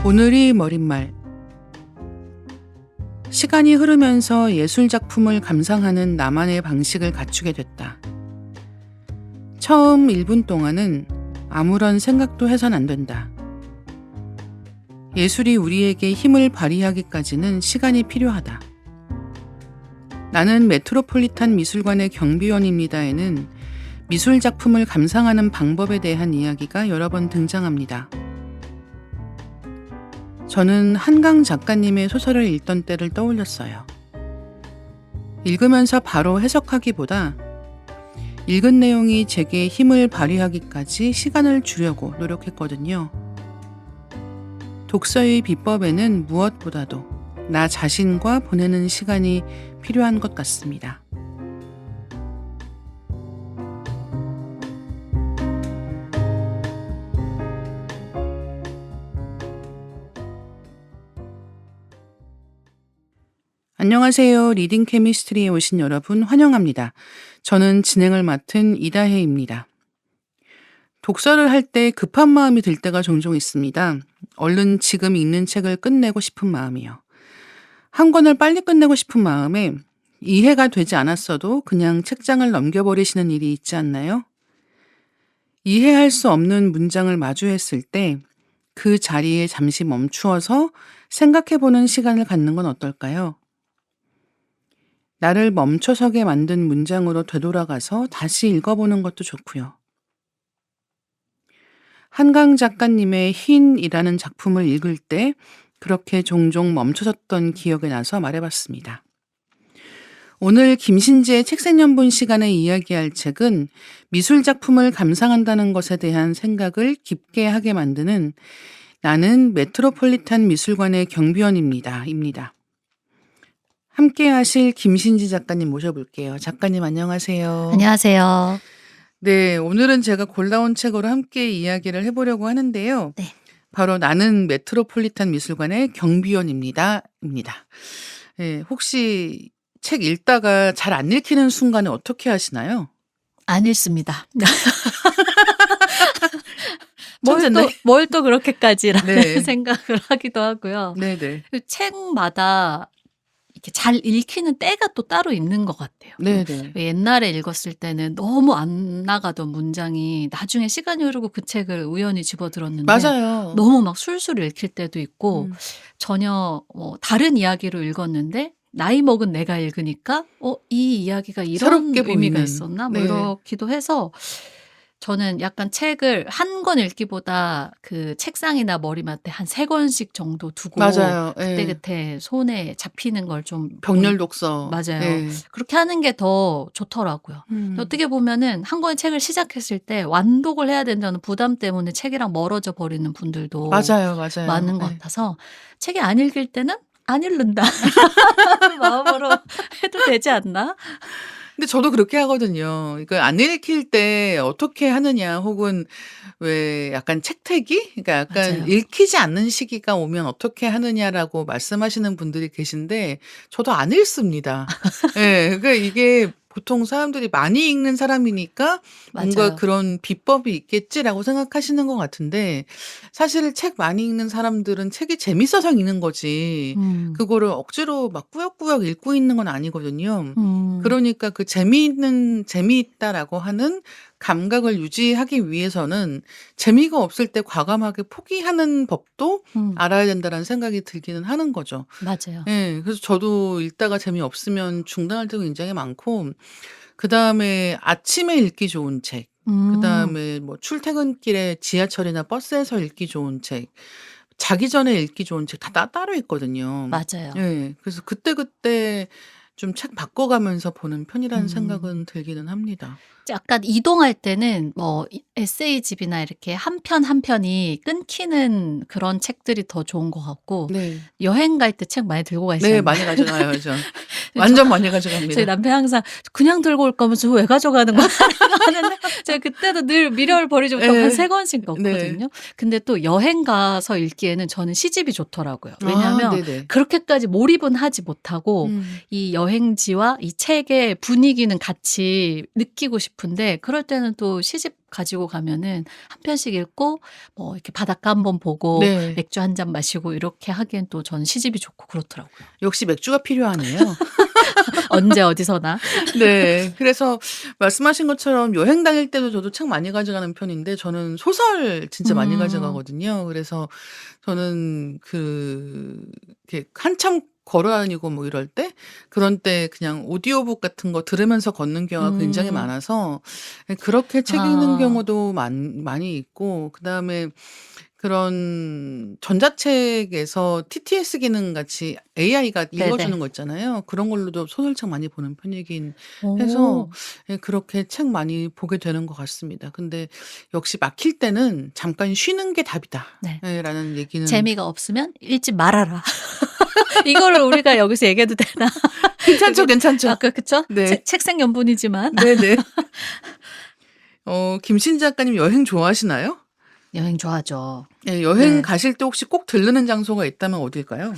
오늘이 머릿말. 시간이 흐르면서 예술 작품을 감상하는 나만의 방식을 갖추게 됐다. 처음 1분 동안은 아무런 생각도 해선 안 된다. 예술이 우리에게 힘을 발휘하기까지는 시간이 필요하다. 나는 메트로폴리탄 미술관의 경비원입니다에는 미술 작품을 감상하는 방법에 대한 이야기가 여러 번 등장합니다. 저는 한강 작가님의 소설을 읽던 때를 떠올렸어요. 읽으면서 바로 해석하기보다 읽은 내용이 제게 힘을 발휘하기까지 시간을 주려고 노력했거든요. 독서의 비법에는 무엇보다도 나 자신과 보내는 시간이 필요한 것 같습니다. 안녕하세요. 리딩 케미스트리에 오신 여러분 환영합니다. 저는 진행을 맡은 이다혜입니다. 독서를 할 때 급한 마음이 들 때가 종종 있습니다. 얼른 지금 읽는 책을 끝내고 싶은 마음이요. 한 권을 빨리 끝내고 싶은 마음에 이해가 되지 않았어도 그냥 책장을 넘겨버리시는 일이 있지 않나요? 이해할 수 없는 문장을 마주했을 때 그 자리에 잠시 멈추어서 생각해보는 시간을 갖는 건 어떨까요? 나를 멈춰서게 만든 문장으로 되돌아가서 다시 읽어보는 것도 좋고요. 한강 작가님의 흰이라는 작품을 읽을 때 그렇게 종종 멈춰섰던 기억이 나서 말해봤습니다. 오늘 김신지의 책생연분 시간에 이야기할 책은 미술 작품을 감상한다는 것에 대한 생각을 깊게 하게 만드는 나는 메트로폴리탄 미술관의 경비원입니다. 함께 하실 김신지 작가님 모셔볼게요. 작가님 안녕하세요. 안녕하세요. 네, 오늘은 제가 골라온 책으로 함께 이야기를 해보려고 하는데요. 네. 바로 나는 메트로폴리탄 미술관의 경비원입니다. 네, 혹시 책 읽다가 잘 안 읽히는 순간에 어떻게 하시나요? 안 읽습니다. 천재네. 뭘 또 그렇게까지라는 네. 생각을 하기도 하고요. 네네. 책마다 이렇게 잘 읽히는 때가 또 따로 있는 것 같아요. 네네. 옛날에 읽었을 때는 너무 안 나가던 문장이 나중에 시간이 흐르고 그 책을 우연히 집어들었는데 맞아요. 너무 막 술술 읽힐 때도 있고 전혀 다른 이야기로 읽었는데 나이 먹은 내가 읽으니까 이 이야기가 이런 새롭게 의미가 보이는. 있었나? 네. 이렇기도 해서 저는 약간 책을 한 권 읽기보다 그 책상이나 머리맡에 한 3권씩 정도 두고 맞아요. 예. 그때그때 손에 잡히는 걸 좀 병렬 독서. 맞아요. 예. 그렇게 하는 게 더 좋더라고요. 어떻게 보면은 한 권의 책을 시작했을 때 완독을 해야 된다는 부담 때문에 책이랑 멀어져 버리는 분들도 맞아요. 많은 것 예. 같아서 책이 안 읽힐 때는 안 읽는다 마음으로 해도 되지 않나? 근데 저도 그렇게 하거든요. 이거 안 읽힐 때 어떻게 하느냐 혹은 왜 약간 책태기? 그러니까 약간 맞아요. 읽히지 않는 시기가 오면 어떻게 하느냐라고 말씀하시는 분들이 계신데 저도 안 읽습니다. 예. 그러니까 이게 보통 사람들이 많이 읽는 사람이니까 뭔가 맞아요. 그런 비법이 있겠지라고 생각하시는 것 같은데 사실 책 많이 읽는 사람들은 책이 재밌어서 읽는 거지 그거를 억지로 막 꾸역꾸역 읽고 있는 건 아니거든요. 그러니까 그 재미있다라고 하는 감각을 유지하기 위해서는 재미가 없을 때 과감하게 포기하는 법도 알아야 된다라는 생각이 들기는 하는 거죠. 맞아요. 예. 그래서 저도 읽다가 재미없으면 중단할 때가 굉장히 많고 그다음에 아침에 읽기 좋은 책, 그다음에 뭐 출퇴근길에 지하철이나 버스에서 읽기 좋은 책, 자기 전에 읽기 좋은 책 다 따로 있거든요. 맞아요. 예. 그래서 그때그때 좀 책 바꿔가면서 보는 편이라는 음. 생각은 들기는 합니다. 약간 이동할 때는 에세이집이나 이렇게 한 편 한 편이 끊기는 그런 책들이 더 좋은 것 같고 네. 여행 갈 때 책 많이 들고 가시잖아요. 네. 많이 가져가요. 저. 완전 많이 가져갑니다. 저희 남편 항상 그냥 들고 올 거면 저 왜 가져가는 거야? 하는데 제가 그때도 늘 미련을 버리지 못하고 네. 한 3권씩 넣거든요. 네. 근데 또 여행 가서 읽기에는 저는 시집이 좋더라고요. 아 왜냐하면 네네. 그렇게까지 몰입은 하지 못하고 음. 이 여행지와 이 책의 분위기는 같이 느끼고 싶은데 그럴 때는 또 시집 가지고 가면은 한 편씩 읽고 뭐 이렇게 바닷가 한번 보고 네. 맥주 한 잔 마시고 이렇게 하기엔 또 전 시집이 좋고 그렇더라고요. 역시 맥주가 필요하네요. 언제 어디서나. 네. 그래서 말씀하신 것처럼 여행 다닐 때도 저도 책 많이 가져가는 편인데 저는 소설 진짜 많이 음. 가져가거든요. 그래서 저는 이렇게 한참 걸어 다니고 뭐 이럴 때 그런 때 그냥 오디오북 같은 거 들으면서 걷는 경우가 굉장히 음. 많아서 그렇게 책 읽는 아. 경우도 많이 있고 그다음에 그런 전자책에서 TTS 기능 같이 AI가 읽어 네네. 주는 거 있잖아요. 그런 걸로도 소설책 많이 보는 편이긴 해서 오. 그렇게 책 많이 보게 되는 것 같습니다. 근데 역시 막힐 때는 '잠깐 쉬는 게 답이다.' 네. 라는 얘기는 재미가 없으면 읽지 말아라. 이거를 우리가 여기서 얘기해도 되나? 괜찮죠, 그게 괜찮죠. 그쵸? 네. 책생연분이지만. 네네. 김신지 작가님 여행 좋아하시나요? 여행 좋아하죠. 예. 여행 네. 가실 때 혹시 꼭 들르는 장소가 있다면 어딜까요?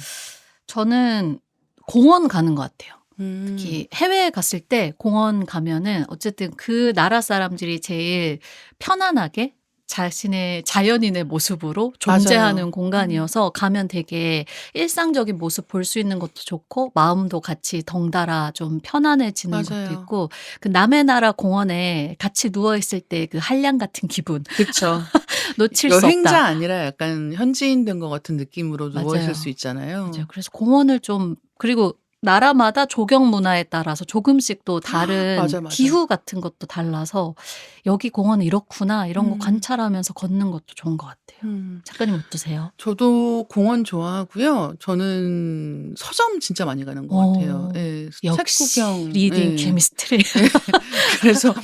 저는 공원 가는 것 같아요. 음. 특히 해외에 갔을 때 공원 가면은 어쨌든 그 나라 사람들이 제일 편안하게 자신의 자연인의 모습으로 존재하는 맞아요. 공간이어서 가면 되게 일상적인 모습 볼 수 있는 것도 좋고 마음도 같이 덩달아 좀 편안해지는 것도 맞아요. 있고 그 남의 나라 공원에 같이 누워 있을 때 그 한량 같은 기분 그쵸. 놓칠 수 여행자 없다. 아니라 약간 현지인 된 것 같은 느낌으로 누워 있을 수 맞아요. 있잖아요. 그래서 공원을 좀 그리고 나라마다 조경 문화에 따라서 조금씩 또 다른 맞아, 맞아. 기후 같은 것도 달라서 '여기 공원은 이렇구나.' 이런 거 음. 관찰하면서 걷는 것도 좋은 것 같아요. 작가님 어떠세요? 저도 공원 좋아하고요. 저는 서점 진짜 많이 가는 것 같아요. 예. 책 역시 구경 리딩 예. 케미스트리. 그래서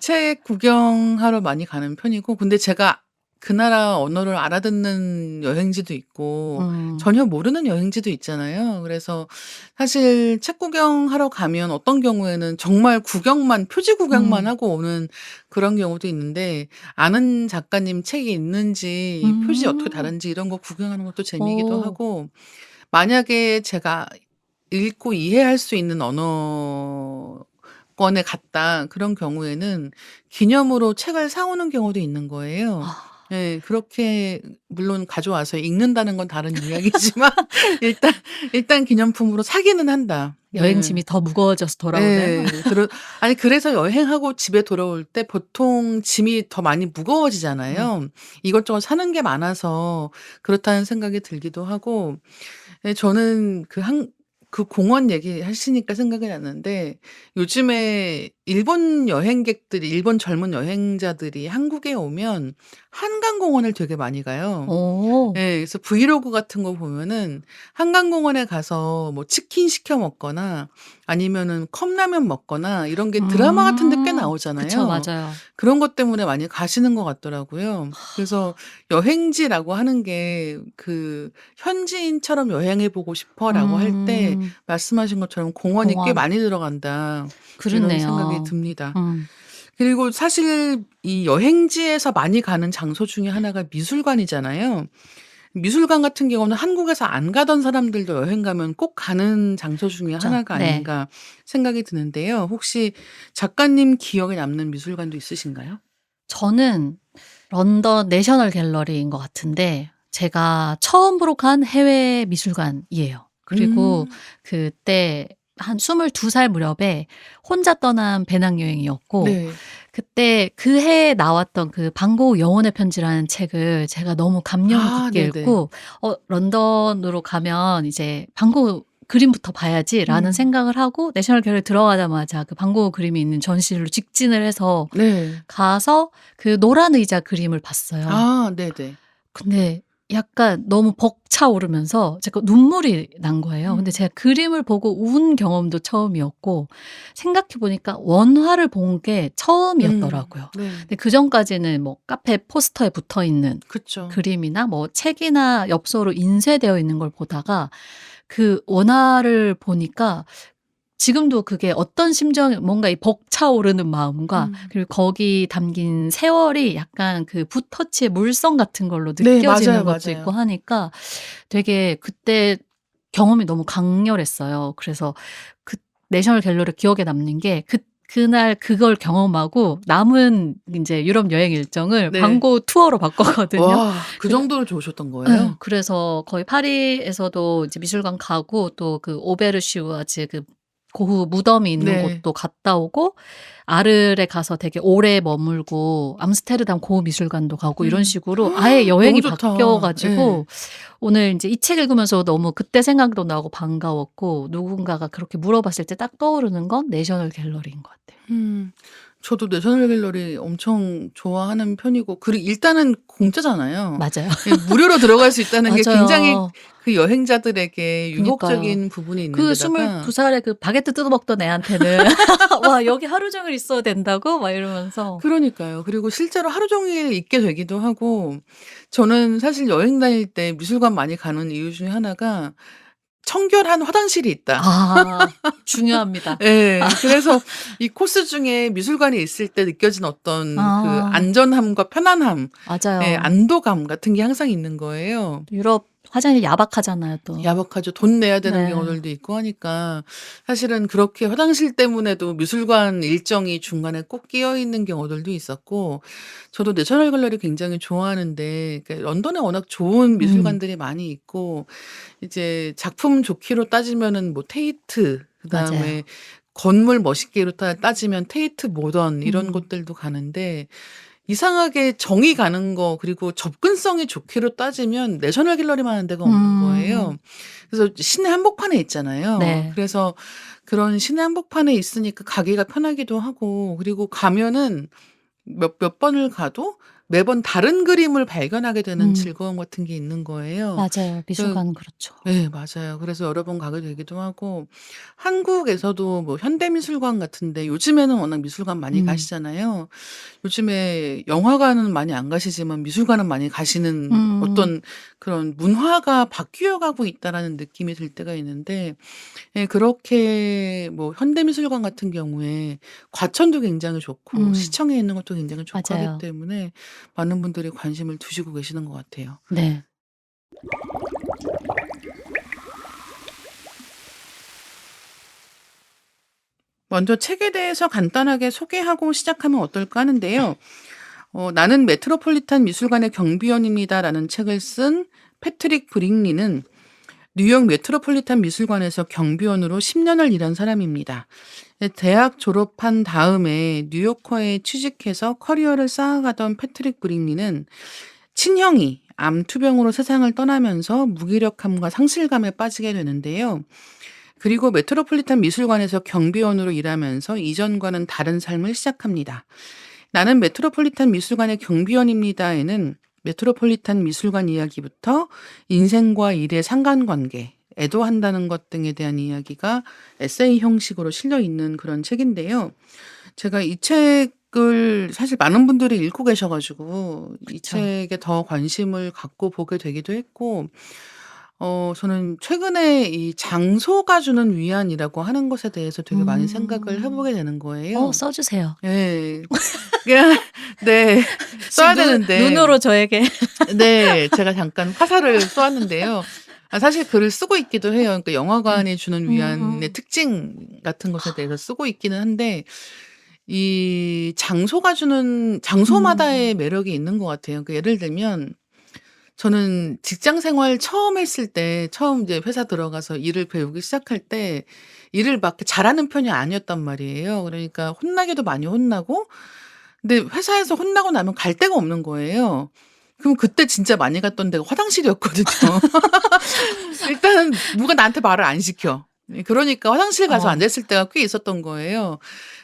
책 구경하러 많이 가는 편이고 근데 제가 그 나라 언어를 알아듣는 여행지도 있고 전혀 모르는 여행지도 있잖아요. 그래서 사실 책 구경하러 가면 어떤 경우에는 정말 구경만 표지 구경만 하고 오는 그런 경우도 있는데 아는 작가님 책이 있는지 이 표지 어떻게 음. 다른지 이런 거 구경하는 것도 재미이기도 오. 하고 만약에 제가 읽고 이해할 수 있는 언어권에 갔다 그런 경우에는 기념으로 책을 사 오는 경우도 있는 거예요. 아. 예. 그렇게 물론 가져와서 읽는다는 건 다른 이야기지만 일단 기념품으로 사기는 한다. 예. 여행짐이 더 무거워져서 돌아오나요? 예. 아니 그래서 여행하고 집에 돌아올 때 보통 짐이 더 많이 무거워지잖아요. 이것저것 사는 게 많아서 그렇다는 생각이 들기도 하고 저는 그 공원 얘기하시니까 생각이 났는데 요즘에 일본 젊은 여행자들이 한국에 오면 한강공원을 되게 많이 가요. 오. 예. 그래서 브이로그 같은 거 보면은 한강공원에 가서 뭐 치킨 시켜 먹거나 아니면은 컵라면 먹거나 이런 게 드라마 같은 데 꽤 그쵸. 나오잖아요. 맞아요. 그런 것 때문에 많이 가시는 것 같더라고요. 그래서 여행지라고 하는 게 "현지인처럼 여행해 보고 싶어."라고 할 때 말씀하신 것처럼 '공원이 꽤 공원. 많이 들어간다.' 이런 생각이 그렇네요. 듭니다. 그리고 사실 이 여행지에서 많이 가는 장소 중에 하나가 미술관이잖아요. 미술관 같은 경우는 한국에서 안 가던 사람들도 여행 가면 꼭 가는 장소 중에 그쵸. 하나가 네. 아닌가 생각이 드는데요. 혹시 작가님 기억에 남는 미술관도 있으신가요? 저는 런던 내셔널 갤러리인 것 같은데 제가 처음으로 간 해외 미술관이에요. 그리고 음. 그때 한 22살 무렵에 혼자 떠난 배낭여행이었고 네. 그때 그 해에 나왔던 그 반 고흐 영혼의 편지라는 책을 제가 너무 감명 깊게 네네. 읽고 '런던으로 가면 이제 반 고흐 그림부터 봐야지.'라는 생각을 하고 내셔널 갤러리 들어가자마자 그 반 고흐 그림이 있는 전시실로 직진을 해서 네. 가서 그 노란 의자 그림을 봤어요. 네네. 근데 약간 너무 벅차오르면서 제가 눈물이 난 거예요. 근데 음. 제가 그림을 보고 운 경험도 처음이었고 생각해 보니까 원화를 본 게 처음이었더라고요. 네. 근데 그전까지는 뭐 카페 포스터에 붙어 있는 그쵸. 그림이나 뭐 책이나 엽서로 인쇄되어 있는 걸 보다가 그 원화를 보니까 지금도 그게 어떤 심정이 뭔가 이 벅차오르는 마음과 그리고 거기 담긴 세월이 약간 그 붓터치의 물성 같은 걸로 네. 느껴지는 맞아요, 것도 있고 맞아요. 하니까 되게 그때 경험이 너무 강렬했어요. 그래서 그 내셔널 갤러리 기억에 남는 게 그날 그걸 경험하고 남은 인제 유럽 여행 일정을 네. 광고 투어로 바꿨거든요. 와 그 그래 정도로 좋으셨던 예. 거예요? 그래서 거의 파리에서도 이제 미술관 가고 또 그 오베르슈아즈 그 고흐 무덤이 있는 네. 곳도 갔다 오고 아르에 가서 되게 오래 머물고 암스테르담 고흐 미술관도 가고 이런 식으로 아예 너무 여행이 바뀌어 좋다. 예. 가지고 오늘 인제 이 책 읽으면서 너무 그때 생각도 나고 반가웠고 누군가가 그렇게 물어봤을 때 딱 떠오르는 건 내셔널 갤러리인 것 같아요. 음. 저도 내셔널 갤러리 엄청 좋아하는 편이고 그리고 일단은 공짜잖아요. 맞아요. 예 무료로 들어갈 수 있다는 게 굉장히 맞아요. 그 여행자들에게 그니까요. 유혹적인 부분이 있는 그 데다가 22 살의 그 바게트 뜯어먹던 애한테는 '와 여기 하루 종일 있어야 된다고?' 막 이러면서 그러니까요. 그리고 실제로 하루 종일 있게 되기도 하고 저는 사실 여행 다닐 때 미술관 많이 가는 이유 중에 하나가 '청결한 화장실이 있다.' 아 중요합니다. 예. 그래서 이 코스 중에 미술관에 있을 때 느껴진 어떤 그 아 안전함과 편안함 예 맞아요. 안도감 같은 게 항상 있는 거예요. 유럽 화장실 야박하잖아요 또. 야박하죠. 돈 내야 되는 네. 경우들도 있고 하니까 사실은 그렇게 화장실 때문에도 미술관 일정이 중간에 꼭 끼어 있는 경우들도 있었고 저도 내셔널 갤러리 굉장히 좋아하는데 그러니까 런던에 워낙 좋은 음 미술관들이 많이 있고 이제 작품 좋기로 따지면은 뭐 테이트 맞아요. 그다음에 건물 멋있게로 따지면 테이트 모던 이런 음 곳들도 가는데 이상하게 정이 가는 거 그리고 접근성이 좋기로 따지면 내셔널 갤러리만 한 데가 없는 음 거예요. 그래서 시내 한복판에 있잖아요. 네. 그래서 그런 시내 한복판에 있으니까 가기가 편하기도 하고 그리고 가면은 몇 번을 가도 매번 다른 그림을 발견하게 되는 음 즐거움 같은 게 있는 거예요. 맞아요. 그 미술관은 그렇죠. 네 맞아요. 그래서 여러 번 가게 되기도 하고 한국에서도 뭐 현대미술관 같은 데 요즘에는 워낙 미술관 많이 음. 가시잖아요. 요즘에 영화관은 많이 안 가시지만 미술관은 많이 가시는 음 어떤 그런 문화가 바뀌어 가고 있다라는 느낌이 들 때가 있는데 예 그렇게 뭐 현대미술관 같은 경우에 과천도 굉장히 좋고 음 시청에 있는 것도 굉장히 좋고 하기 맞아요. 때문에 많은 분들이 관심을 두시고 계시는 것 같아요. 네. 먼저 책에 대해서 간단하게 소개하고 시작하면 어떨까 하는데요. 나는 메트로폴리탄 미술관의 경비원입니다라는 책을 쓴 패트릭 브링리는 뉴욕 메트로폴리탄 미술관에서 경비원으로 10년을 일한 사람입니다. 예 대학 졸업한 다음에 뉴요커에 취직해서 커리어를 쌓아가던 패트릭 브링리는 친형이 암투병으로 세상을 떠나면서 무기력함과 상실감에 빠지게 되는데요. 그리고 메트로폴리탄 미술관에서 경비원으로 일하면서 이전과는 다른 삶을 시작합니다. 나는 메트로폴리탄 미술관의 경비원입니다에는 메트로폴리탄 미술관 이야기부터 인생과 일의 상관관계, 애도한다는 것 등에 대한 이야기가 에세이 형식으로 실려 있는 그런 책인데요. 제가 이 책을 사실 많은 분들이 읽고 계셔 가지고 이 그쵸. 책에 더 관심을 갖고 보게 되기도 했고 저는 최근에 이 장소가 주는 위안이라고 하는 것에 대해서 되게 많이 생각을 해 음. 보게 되는 거예요. 써 주세요. 예. 그냥 네. 써야 지금 되는데 눈으로 저에게 네. 제가 잠깐 화살을 쏘았는데요. 사실 글을 쓰고 있기도 해요. 그러니까 음. 영화관이 주는 위안의 음음. 특징 같은 것에 대해서 쓰고 있기는 한데 이 장소가 주는 장소마다의 음. 매력이 있는 것 같아요. 그러니까 예를 들면 저는 직장 생활 처음 했을 때 처음 이제 회사 들어가서 일을 배우기 시작할 때 일을 막 잘하는 편이 아니었단 말이에요. 그러니까 혼나기도 많이 혼나고 근데 회사에서 혼나고 나면 갈 데가 없는 거예요. 그럼 그때 진짜 많이 갔던 데가 화장실이었거든요. 일단은 누가 나한테 말을 안 시켜. 예 그러니까 화장실 가서 어. 앉아 있을 때가 꽤 있었던 거예요.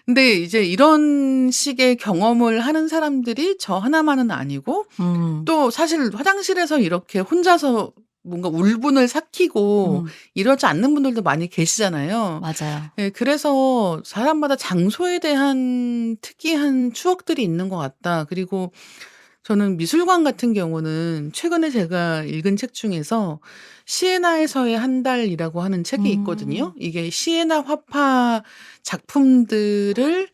근데 이제 이런 식의 경험을 하는 사람들이 저 하나만은 아니고 음. 또 사실 화장실에서 이렇게 혼자서 뭔가 울분을 삭히고 음. 이러지 않는 분들도 많이 계시잖아요. 맞아요. 예 그래서 사람마다 장소에 대한 특이한 추억들이 있는 것 같다. 그리고 저는 미술관 같은 경우는 최근에 제가 읽은 책 중에서 시에나에서의 한 달이라고 하는 책이 있거든요. 음. 이게 시에나 화파 작품들을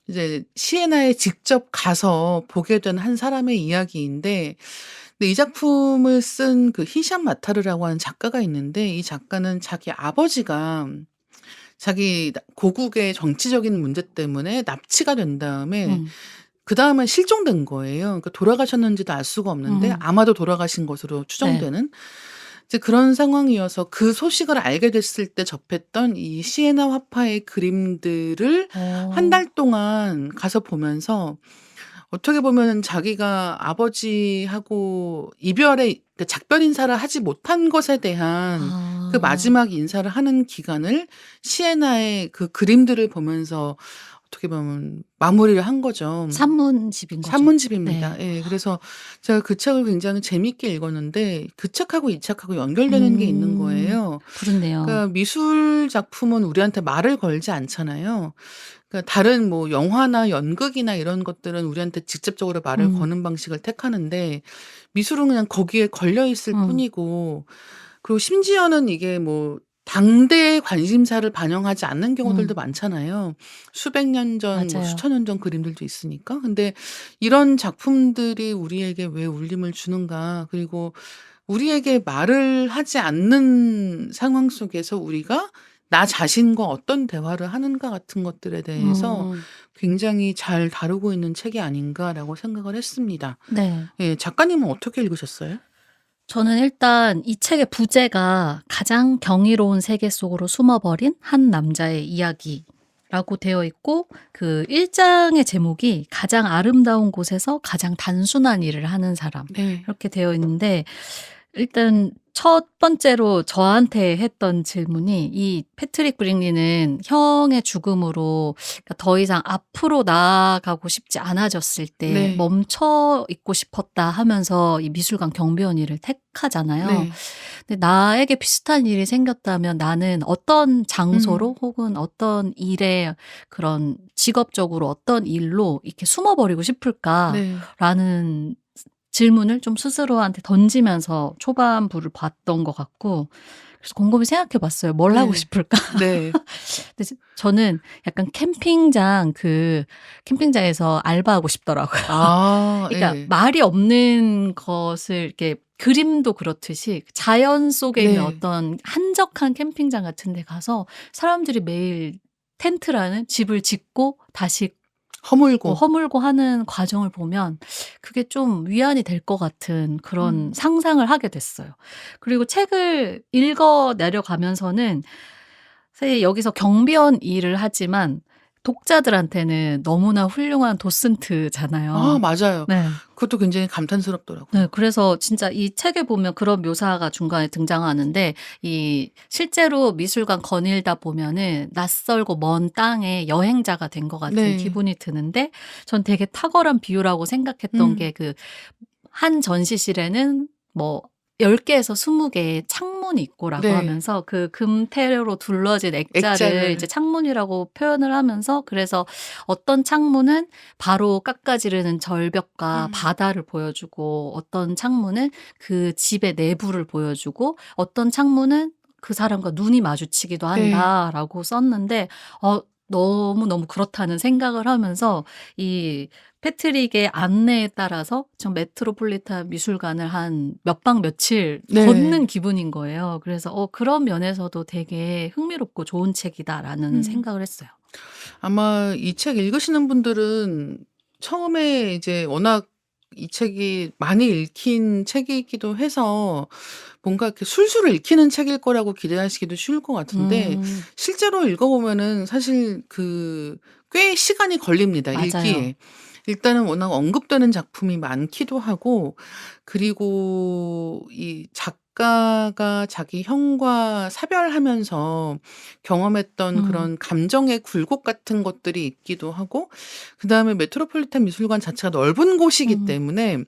이제 시에나에 직접 가서 보게 된 한 사람의 이야기인데 근데 이 작품을 쓴 그 히샴 마타르라고 하는 작가가 있는데 이 작가는 자기 아버지가 자기 고국의 정치적인 문제 때문에 납치가 된 다음에 음. 그다음에 실종된 거예요. 그러니까 돌아가셨는지도 알 수가 없는데 아마도 돌아가신 것으로 네. 추정되는 이제 그런 상황이어서 그 소식을 알게 됐을 때 접했던 이 시에나 화파의 그림들을 한 어. 달 동안 가서 보면서 어떻게 보면은 자기가 아버지하고 이별의 그 작별 인사를 하지 못한 것에 대한 그 아. 마지막 인사를 하는 기간을 시에나의 그 그림들을 보면서 어떻게 보면 마무리를 한 거죠. 산문집인 거죠. 산문집입니다. 네. 예. 그래서 제가 그 책을 굉장히 재밌게 읽었는데 그 책하고 이 책하고 연결되는 게 있는 거예요. 그렇네요. 그러니까 미술 작품은 우리한테 말을 걸지 않잖아요. 그러니까 다른 뭐 영화나 연극이나 이런 것들은 우리한테 직접적으로 말을 음. 거는 방식을 택하는데 미술은 그냥 거기에 걸려 있을 음. 뿐이고 그리고 심지어는 이게 뭐 당대의 관심사를 반영하지 않는 경우들도 많잖아요. 수백 년 전 뭐 맞아요. 수천 년 전 그림들도 있으니까. 근데 이런 작품들이 우리에게 왜 울림을 주는가. 그리고 우리에게 말을 하지 않는 상황 속에서 우리가 나 자신과 어떤 대화를 하는가 같은 것들에 대해서 음. 굉장히 잘 다루고 있는 책이 아닌가라고 생각을 했습니다. 네. 예. 작가님은 어떻게 읽으셨어요? 저는 일단 이 책의 부제가 가장 경이로운 세계 속으로 숨어버린 한 남자의 이야기라고 되어 있고 그 1장의 제목이 가장 아름다운 곳에서 가장 단순한 일을 하는 사람 네. 이렇게 되어 있는데 일단 첫 번째로 저한테 했던 질문이 이 패트릭 브릭리는 형의 죽음으로 그러니까 더 이상 앞으로 나아가고 싶지 않아졌을 때 네. 멈춰 있고 싶었다 하면서 이 미술관 경비원 일을 택하잖아요. 네. 근데 나에게 비슷한 일이 생겼다면 나는 어떤 장소로 혹은 어떤 일에 그런 직업적으로 어떤 일로 이렇게 숨어버리고 네. 싶을까라는 질문을 좀 스스로한테 던지면서 초반부를 봤던 것 같고 그래서 곰곰이 생각해 봤어요. 뭘 하고 네. 싶을까? 네. 근데 저는 약간 캠핑장에서 알바하고 싶더라고요. 아 그러니까 예. 말이 없는 것을 이렇게 그림도 그렇듯이 자연 속에 있는 네. 어떤 한적한 캠핑장 같은 데 가서 사람들이 매일 텐트라는 집을 짓고 다시 허물고. 허물고 하는 과정을 보면 그게 좀 위안이 될 것 같은 그런 상상을 하게 됐어요. 그리고 책을 읽어 내려가면서는 사실 여기서 경비원 일을 하지만 독자들한테는 너무나 훌륭한 아 도슨트잖아요. 맞아요. 네. 그것도 굉장히 네. 감탄스럽더라고요. 그래서 진짜 이 책에 보면 그런 묘사가 중간에 등장하는데 이 실제로 미술관 거닐다 보면은 낯설고 먼 땅에 여행자가 된 것 같은 네. 기분이 드는데 전 되게 탁월한 비유라고 생각했던 게 그 한 전시실에는 뭐 10개에서 20개의 창문이 있고라고 네. 하면서 그 금테로 둘러진 액자를 액자를. 이제 창문이라고 표현을 하면서 그래서 어떤 창문은 바로 깎아지르는 절벽과 바다를 보여주고 어떤 창문은 그 집의 내부를 보여주고 어떤 창문은 그 사람과 눈이 마주치기도 네. 한다라고 썼는데 너무너무 그렇다는 생각을 하면서 이 패트릭의 안내에 따라서 전 메트로폴리탄 미술관을 한 몇 박 며칠 네. 걷는 기분인 거예요. 그래서 그런 면에서도 되게 흥미롭고 좋은 책이다라는 생각을 했어요. 아마 이 책 읽으시는 분들은 처음에 이제 워낙 이 책이 많이 읽힌 책이기도 해서 뭔가 이렇게 술술 읽히는 책일 거라고 기대하시기도 쉬울 것 같은데 실제로 읽어보면은 사실 꽤 시간이 걸립니다, 맞아요. 읽기에. 일단은 워낙 언급되는 작품이 많기도 하고 그리고 이 작가가 자기 형과 사별하면서 경험했던 그런 감정의 굴곡 같은 것들이 있기도 하고 그다음에 메트로폴리탄 미술관 자체가 넓은 곳이기 때문에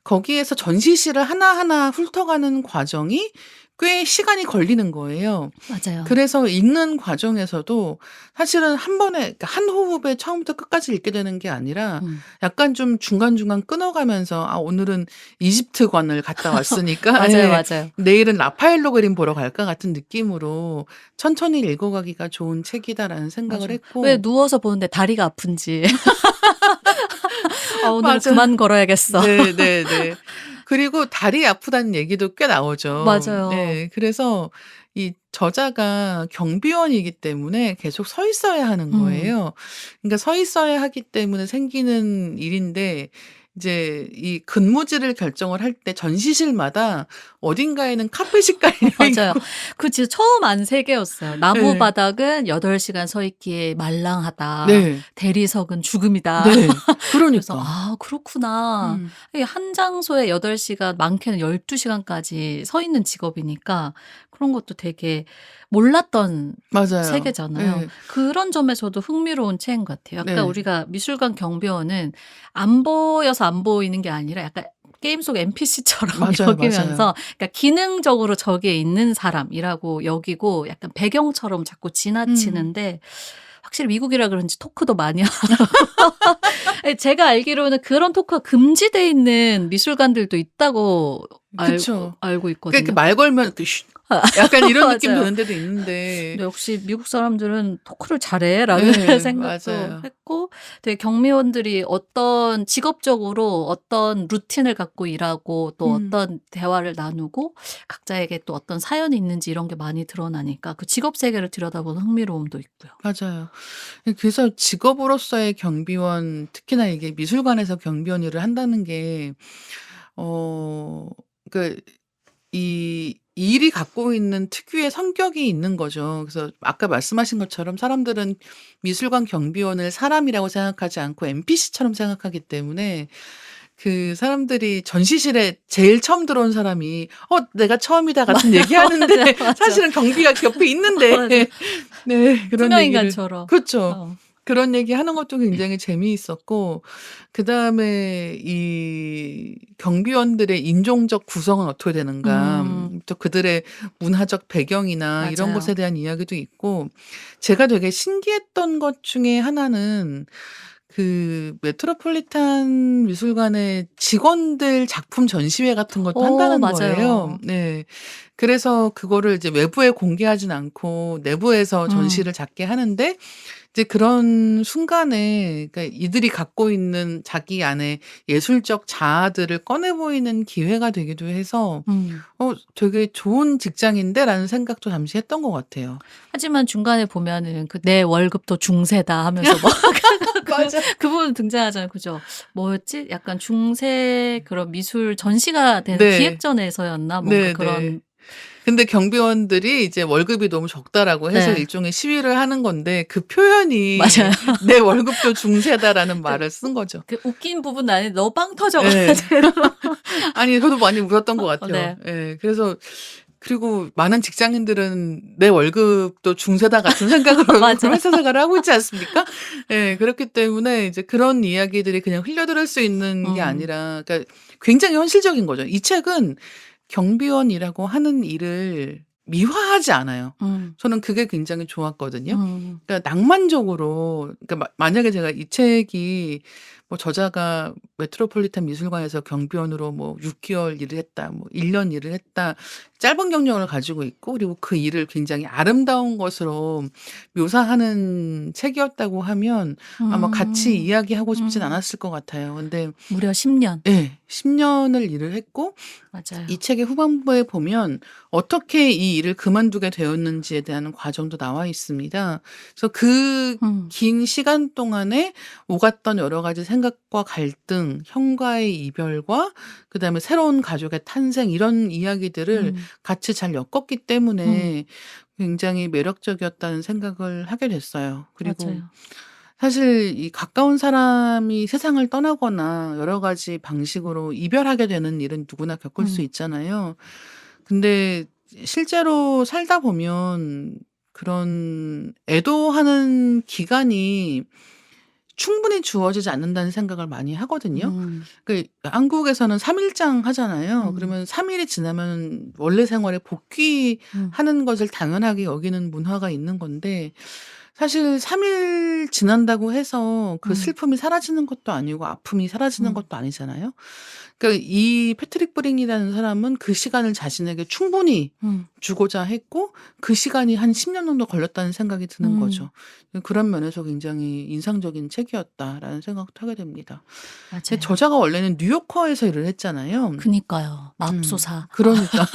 거기에서 전시실을 하나하나 훑어가는 과정이 꽤 시간이 걸리는 거예요. 맞아요. 그래서 읽는 과정에서도 사실은 한 번에 그러니까 한 호흡에 처음부터 끝까지 읽게 되는 게 아니라 약간 좀 중간중간 끊어가면서 '아 오늘은 이집트관을 갔다 왔으니까 맞아요, 예 맞아요. 내일은 라파엘로 그림 보러 갈까?' 같은 느낌으로 천천히 읽어가기가 좋은 책이다라는 생각을 맞아요. 왜 했고 누워서 보는데 다리가 아픈지. 오늘은 맞아요. 그만 걸어야겠어. 네네네. 그리고 다리 아프다는 얘기도 꽤 나오죠. 맞아요. 네. 그래서 이 저자가 경비원이기 때문에 계속 서 있어야 하는 음. 거예요. 그러니까 서 있어야 하기 때문에 생기는 일인데 이제 이 근무지를 결정을 할 때 전시실마다 어딘가에는 카펫이 깔려 맞아요. 있고 그 진짜 처음 안 세계였어요. 나무 네. 바닥은 8시간 서 있기에 말랑하다. 네. 대리석은 죽음이다. 네. 그래서 그러니까. '아 그렇구나.' 음. 이게 한 장소에 8시간 많게는 12시간까지 서 있는 직업이니까 그런 것도 되게 몰랐던 맞아요. 세계잖아요. 예. 그런 점에서도 흥미로운 책인 것 같아요. 약간 네. 우리가 미술관 경비원은 안 보여서 안 보이는 게 아니라 약간 게임 속 NPC처럼 맞아요, 맞아요. 여기면서 그러니까 기능적으로 저기에 있는 사람이라고 여기고 약간 배경처럼 자꾸 음. 지나치는데 확실히 미국이라 그런지 토크도 많이 하고 예 제가 알기로는 그런 토크가 금지돼 있는 미술관들도 있다고 그쵸. 알고 그러니까 이렇게 있거든요. 말 걸면 그 쉿 약간 이런 느낌 맞아요. 드는 데도 있는데 근데 역시 '미국 사람들은 토크를 잘해.'라는 예. 생각도 맞아요. 했고 되게 경미원들이 어떤 직업적으로 어떤 루틴을 갖고 일하고 또 음. 어떤 대화를 나누고 각자에게 또 어떤 사연이 있는지 이런 게 많이 드러나니까 그 직업 세계를 들여다보는 흥미로움도 있고요. 맞아요. 그래서 직업으로서의 경비원 특히나 이게 미술관에서 경비원 일을 한다는 게 어 그 이 일이 갖고 있는 특유의 성격이 있는 거죠. 그래서 아까 말씀하신 것처럼 사람들은 미술관 경비원을 사람이라고 생각하지 않고 NPC처럼 생각하기 때문에 그 사람들이 전시실에 제일 처음 들어온 사람이 내가 처음이다." 같은 얘기하는데 맞아요, 맞아. 사실은 경비가 옆에 있는데 맞아. 네 그런 투명 얘기를 인간처럼. 그렇죠. 어. 그런 얘기하는 것도 굉장히 재미있었고 그다음에 이 경비원들의 인종적 구성은 어떻게 되는가 또 그들의 문화적 배경이나 이런 것에 맞아요. 대한 이야기도 있고 제가 되게 신기했던 것 중에 하나는 그 메트로폴리탄 미술관의 직원들 작품 전시회 같은 것도 한다는 거예요. 맞아요. 네. 그래서 그거를 이제 외부에 공개하진 않고 내부에서 음. 전시를 작게 하는데 이제 그런 순간에 그러니까 이들이 갖고 있는 자기 안에 예술적 자아들을 꺼내 보이는 기회가 되기도 해서 음. '되게 좋은 직장인데.'라는 생각도 잠시 했던 것 같아요. 하지만 중간에 보면은 그 "내 월급도 중세다." 하면서 뭐 맞아. 그 부분 등장하잖아요. 그죠? 뭐였지? 약간 중세 그런 미술 전시가 되는 네. 기획전에서였나? 뭔가 네네. 그런 근데 경비원들이 이제 월급이 너무 적다라고 해서 네. 일종의 시위를 하는 건데 그 표현이 맞아요. "내 월급도 중세다."라는 그 말을 쓴 거죠. 그 웃긴 부분 안에 너 빵 터져 예. 가지고 아니 저도 많이 울었던 것 같아요. 네. 예. 그래서 그리고 많은 직장인들은 '내 월급도 중세다.' 같은 생각으로 맞아요. 회사 생활을 하고 있지 않습니까? 예. 그렇기 때문에 이제 그런 이야기들이 그냥 흘려들을 수 있는 게 음. 아니라 그러니까 굉장히 현실적인 거죠. 이 책은 경비원이라고 하는 일을 미화하지 않아요. 음. 저는 그게 굉장히 좋았거든요. 음. 그러니까 낭만적으로 그러니까 만약에 제가 이 책이 뭐 저자가 메트로폴리탄 미술관에서 경비원으로 뭐 6 개월 일을 했다. 뭐 1년 일을 했다. 짧은 경력을 가지고 있고 그리고 그 일을 굉장히 아름다운 것으로 묘사하는 책이었다고 하면 아마 같이 음. 이야기하고 싶진 음. 않았을 것 같아요. 근데 무려 10 년. 예. 10 년을 일을 했고 이 맞아요. 책의 후반부에 보면 어떻게 이 일을 그만두게 되었는지에 대한 과정도 나와 있습니다. 그래서 그 음. 긴 시간 동안에 오갔던 여러 가지 생각과 갈등, 형과의 이별과 그다음에 새로운 가족의 탄생 이런 이야기들을 음. 같이 잘 엮었기 음. 때문에 굉장히 매력적이었다는 생각을 하게 됐어요. 그리고 맞아요. 사실 이 가까운 사람이 세상을 떠나거나 여러 가지 방식으로 이별하게 되는 일은 누구나 겪을 수 음. 있잖아요. 근데 실제로 살다 보면 그런 애도하는 기간이 충분히 주어지지 않는다는 생각을 많이 하거든요. 음. 한국에서는 3 일장 하잖아요. 음. 그러면 3 일이 지나면 원래 생활에 음. 복귀하는 것을 당연하게 여기는 문화가 있는 건데 사실 3일 지난다고 해서 그 음. 슬픔이 사라지는 것도 아니고 아픔이 사라지는 음. 것도 아니잖아요. 그러니까 이 패트릭 브링이라는 사람은 그 시간을 자신에게 충분히 주고자 했고 그 시간이 한 10년 정도 걸렸다는 생각이 드는 음. 거죠. 그런 면에서 굉장히 인상적인 책이었다라는 생각도 하게 됩니다. 근데 맞아요. 저자가 원래는 뉴요커에서 일을 했잖아요. 그니까요. 맙소사. 그러니까.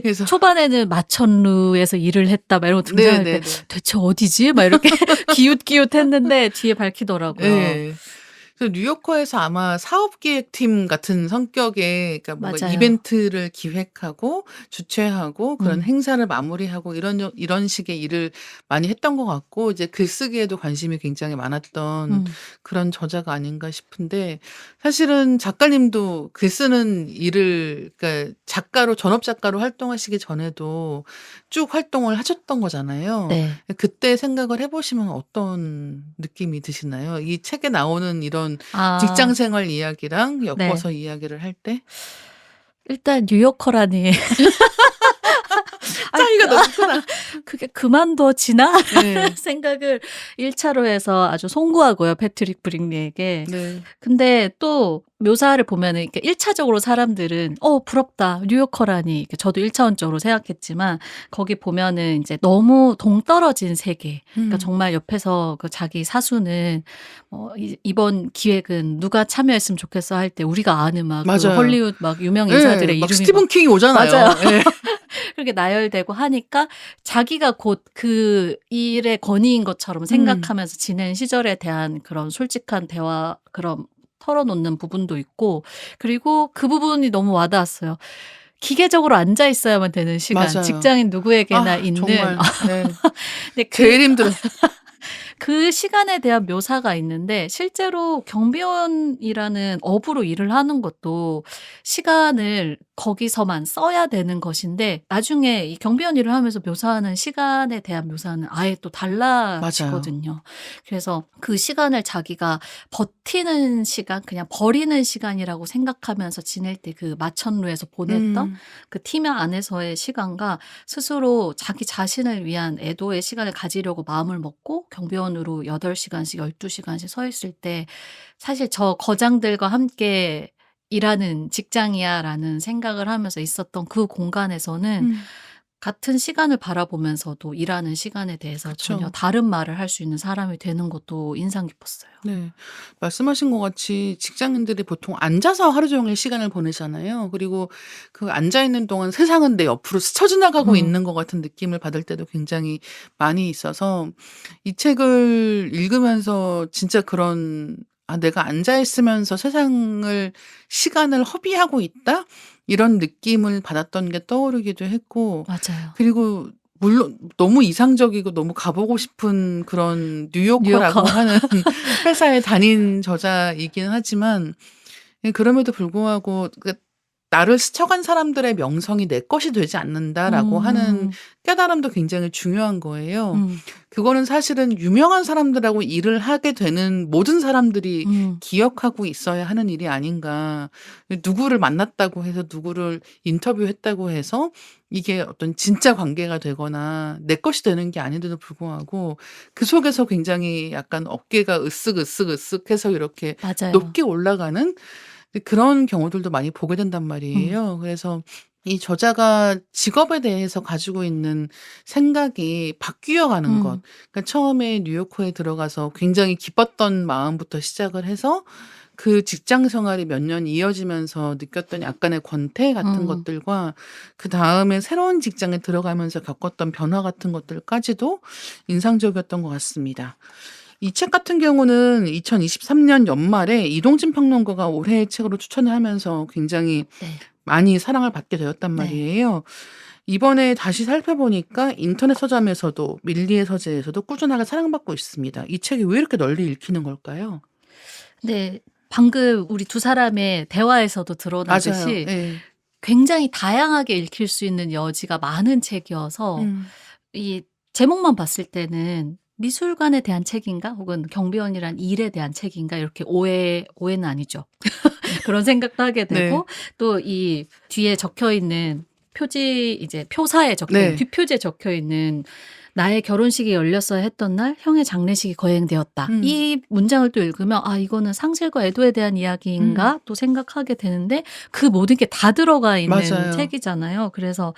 그래서 초반에는 마천루에서 일을 했다 막 이런 거 등장할 때 네네네. 대체 어디지? 막 이렇게 기웃기웃했는데 뒤에 밝히더라고요. 네. 그래서 뉴요커에서 아마 사업기획팀 같은 성격의 그러니까 뭔가 맞아요. 이벤트를 기획하고 주최하고 그런 음. 행사를 마무리하고 이런 식의 일을 많이 했던 것 같고 이제 글쓰기에도 관심이 굉장히 많았던 음. 그런 저자가 아닌가 싶은데 사실은 작가님도 글 쓰는 일을 그러니까 작가로 전업 작가로 활동하시기 전에도 쭉 활동을 하셨던 거잖아요. 네. 그때 생각을 해 보시면 어떤 느낌이 드시나요? 이 책에 나오는 이런 아. 직장 생활 이야기랑 네. 엮어서 이야기를 할 때? 일단 뉴요커라니. 차이가 너무 크나? 그게 그만둬지나? 네. 생각을 1차로 해서 아주 송구하고요. 패트릭 브링리에게. 네. 근데 또 묘사를 보면은 이렇게 1차적으로 사람들은 부럽다. 뉴요커라니. 이렇게 저도 1차원적으로 생각했지만 거기 보면은 이제 너무 동떨어진 세계. 그러니까 정말 옆에서 그 자기 사수는 이번 기획은 누가 참여했으면 좋겠어 할 때 우리가 아는 막 그 맞아요. 헐리우드 막 유명 인사들의 막 이름이 스티븐 킹이 오잖아요. 맞아요. 예. 그렇게 나열되고 하니까 자기가 곧 그 일의 권위인 것처럼 생각하면서 지낸 시절에 대한 그런 솔직한 대화 그런 털어놓는 부분도 있고 그리고 그 부분이 너무 와닿았어요. 기계적으로 앉아 있어야만 되는 시간. 맞아요. 직장인 누구에게나 있는 정말. 네. 근데 제일 힘들어요. 그 시간에 대한 묘사가 있는데 실제로 경비원이라는 업으로 일을 하는 것도 시간을 거기서만 써야 되는 것인데 나중에 이 경비원 일을 하면서 묘사하는 시간에 대한 묘사는 아예 또 달라지거든요. 그래서 그 시간을 자기가 버티는 시간, 그냥 버리는 시간이라고 생각하면서 지낼 때 그 마천루에서 보냈던 그 팀 안에서의 시간과 스스로 자기 자신을 위한 애도의 시간을 가지려고 마음을 먹고 경비원으로 8시간씩 12시간씩 서 있을 때 사실 저 거장들과 함께 일하는 직장이야라는 생각을 하면서 있었던 그 공간에서는 같은 시간을 바라보면서도 일하는 시간에 대해서 전혀 그쵸. 다른 말을 할 수 있는 사람이 되는 것도 인상 깊었어요. 네. 말씀하신 것 같이 직장인들이 보통 앉아서 하루 종일 시간을 보내잖아요. 그리고 그 앉아 있는 동안 세상은 내 옆으로 스쳐 지나가고 음. 있는 것 같은 느낌을 받을 때도 굉장히 많이 있어서 이 책을 읽으면서 진짜 그런 '아 내가 앉아 있으면서 시간을 허비하고 있다.' 이런 느낌을 받았던 게 떠오르기도 했고 맞아요. 그리고 물론 너무 이상적이고 너무 가 보고 싶은 그런 뉴요커라고 뉴요커. 하는 회사에 다닌 저자이긴 하지만 그럼에도 불구하고 나를 스쳐간 사람들의 명성이 내 것이 되지 않는다라고 하는 깨달음도 굉장히 중요한 거예요. 그거는 사실은 유명한 사람들하고 일을 하게 되는 모든 사람들이 기억하고 있어야 하는 일이 아닌가. 누구를 만났다고 해서 누구를 인터뷰했다고 해서 이게 어떤 진짜 관계가 되거나 내 것이 되는 게 아닌데도 불구하고 그 속에서 굉장히 약간 어깨가 으쓱으쓱으쓱해서 이렇게 맞아요. 높게 올라가는 그런 경우들도 많이 보게 된단 말이에요. 그래서 이 저자가 직업에 대해서 가지고 있는 생각이 바뀌어 가는 것. 그러니까 처음에 뉴요커에 들어가서 굉장히 기뻤던 마음부터 시작을 해서 그 직장 생활이 몇 년 이어지면서 느꼈던 약간의 권태 같은 것들과 그다음에 새로운 직장에 들어가면서 겪었던 변화 같은 것들까지도 인상적이었던 것 같습니다. 이 책 같은 경우는 2023년 연말에 이동진 평론가가 올해의 책으로 추천을 하면서 굉장히 네. 많이 사랑을 받게 되었단 네. 말이에요. 이번에 다시 살펴보니까 인터넷 서점에서도 밀리의 서재에서도 꾸준하게 사랑받고 있습니다. 이 책이 왜 이렇게 널리 읽히는 걸까요? 네. 방금 우리 두 사람의 대화에서도 맞아요. 드러나듯이 예. 굉장히 다양하게 읽힐 수 있는 여지가 많은 책이어서 이 제목만 봤을 때는 미술관에 대한 책인가 혹은 경비원이란 일에 대한 책인가 이렇게 오해는 아니죠. 그런 생각도 하게 네. 되고 또 이 뒤에 적혀 있는 표지 이제 표사에 적혀 있는 네. 뒷표지에 적혀 있는 나의 결혼식이 열렸어야 했던 날 형의 장례식이 거행되었다. 음. 이 문장을 또 읽으면 아 이거는 상실과 애도에 대한 이야기인가 또 생각하게 되는데 그 모든 게 다 들어가 있는 맞아요. 책이잖아요. 그래서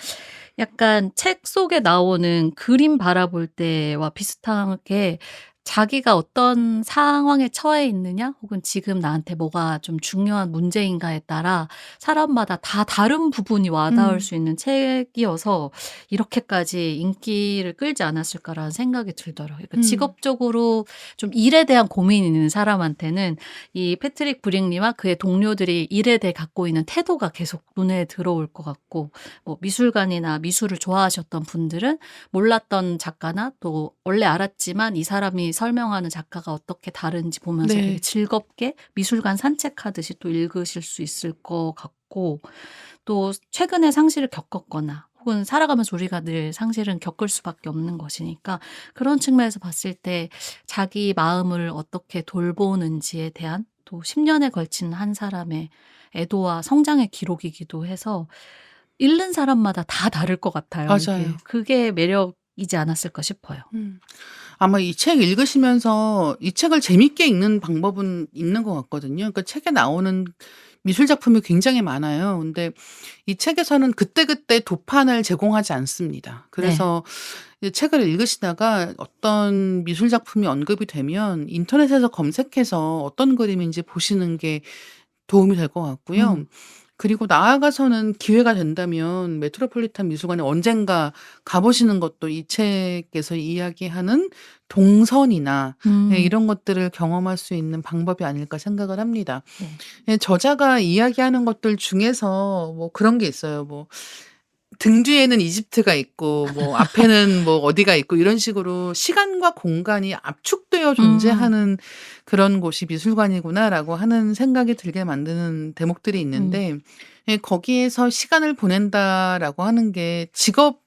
약간 책 속에 나오는 그림 바라볼 때와 비슷하게 자기가 어떤 상황에 처해 있느냐 혹은 지금 나한테 뭐가 좀 중요한 문제인가에 따라 사람마다 다 다른 부분이 와닿을 수 있는 책이어서 이렇게까지 인기를 끌지 않았을까라는 생각이 들더라고요. 그러니까 음. 직업적으로 좀 일에 대한 고민이 있는 사람한테는 이 패트릭 브릭리와 그의 동료들이 일에 대해 갖고 있는 태도가 계속 눈에 들어올 것 같고 뭐 미술관이나 미술을 좋아하셨던 분들은 몰랐던 작가나 또 원래 알았지만 이 사람이 설명하는 작가가 어떻게 다른지 보면서 네. 되게 즐겁게 미술관 산책하듯이 또 읽으실 수 있을 것 같고 또 최근에 상실을 겪었거나 혹은 살아가면서 우리가 늘 상실은 겪을 수밖에 없는 것이니까 그런 측면에서 봤을 때 자기 마음을 어떻게 돌보는지에 대한 또 10년에 걸친 한 사람의 애도와 성장의 기록이기도 해서 읽는 사람마다 다 다를 것 같아요. 이게 맞아요. 그게 매력이지 않았을까 싶어요. 아마 이 책 읽으시면서 이 책을 재밌게 읽는 방법은 있는 것 같거든요. 그러니까 책에 나오는 미술 작품이 굉장히 많아요. 근데 이 책에서는 그때그때 도판을 제공하지 않습니다. 네. 그래서 이 책을 읽으시다가 어떤 미술 작품이 언급이 되면 인터넷에서 검색해서 어떤 그림인지 보시는 게 도움이 될 것 같고요. 음. 그리고 나아가서는 기회가 된다면 메트로폴리탄 미술관에 언젠가 가 보시는 것도 이 책에서 이야기하는 동선이나 예 음. 이런 것들을 경험할 수 있는 방법이 아닐까 생각을 합니다. 네. 예 저자가 이야기하는 것들 중에서 뭐 그런 게 있어요. 뭐 등 뒤에는 이집트가 있고 뭐 앞에는 뭐 어디가 있고 이런 식으로 '시간과 공간이 압축되어 음. 존재하는 그런 곳이 미술관이구나.'라고 하는 생각이 들게 만드는 대목들이 음. 있는데 예 거기에서 '시간을 보낸다.'라고 하는 게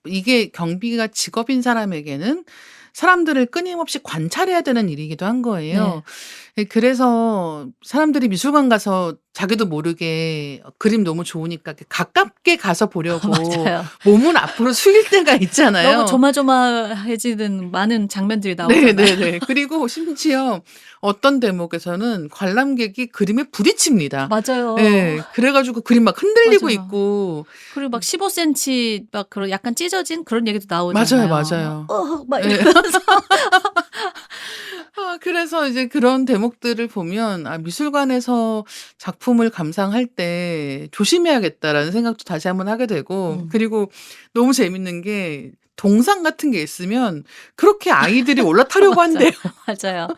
이게 경비가 직업인 사람에게는 사람들을 끊임없이 관찰해야 되는 일이기도 한 거예요. 네. 예 그래서 사람들이 미술관 가서 자기도 모르게 그림 너무 좋으니까 이렇게 가깝게 가서 보려고 맞아요. 몸을 앞으로 숙일 때가 너무 있잖아요. 조마조마해지는 많은 장면들이 나오잖아요. 네네네. 그리고 심지어 어떤 대목에서는 관람객이 그림에 부딪힙니다. 맞아요. 예. 그래 가지고 그림 막 흔들리고 맞아요. 있고 그리고 막 15cm 막 그런 약간 찢어진 그런 얘기도 맞아요, 나오잖아요. 맞아요. 막 예. 이러면서 그래서 이제 그런 대목들을 보면 '아 미술관에서 작품을 감상할 때 조심해야겠다.'라는 생각도 다시 한번 하게 되고 그리고 너무 재밌는 게 동상 같은 게 있으면 그렇게 아이들이 올라타려고 맞아. 한대요. 맞아요.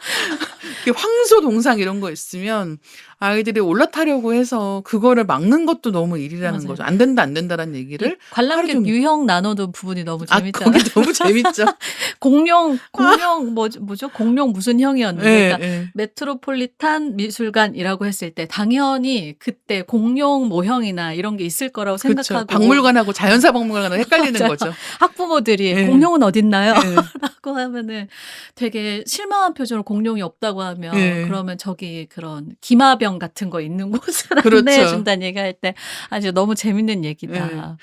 그 황소 동상 이런 거 있으면 아이들이 올라타려고 해서 그거를 막는 것도 너무 일이라는 맞아요. 거죠. "안 된다, 안 된다."라는 이 얘기를 하루 관람객 종일 유형 나눠둔 부분이 너무 거기 재밌잖아요. 너무 재밌죠. 공룡 뭐죠? 공룡 무슨 형이었는데 예 그러니까 예. 메트로폴리탄 미술관이라고 했을 때 당연히 그때 공룡 모형이나 이런 게 있을 거라고 그쵸. 생각하고 박물관하고 자연사 박물관하고 헷갈리는 맞아요. 거죠. 학부모들이 예. "공룡은 어딨나요?" 예. 라고 하면은 되게 실망한 표정으로 공룡이 없다고 하면 예. 그러면 저기 그런 기마병 같은 거 있는 곳을 안내해 그렇죠. 준다는 얘기할 때 아 진짜 너무 재밌는 예. 얘기다.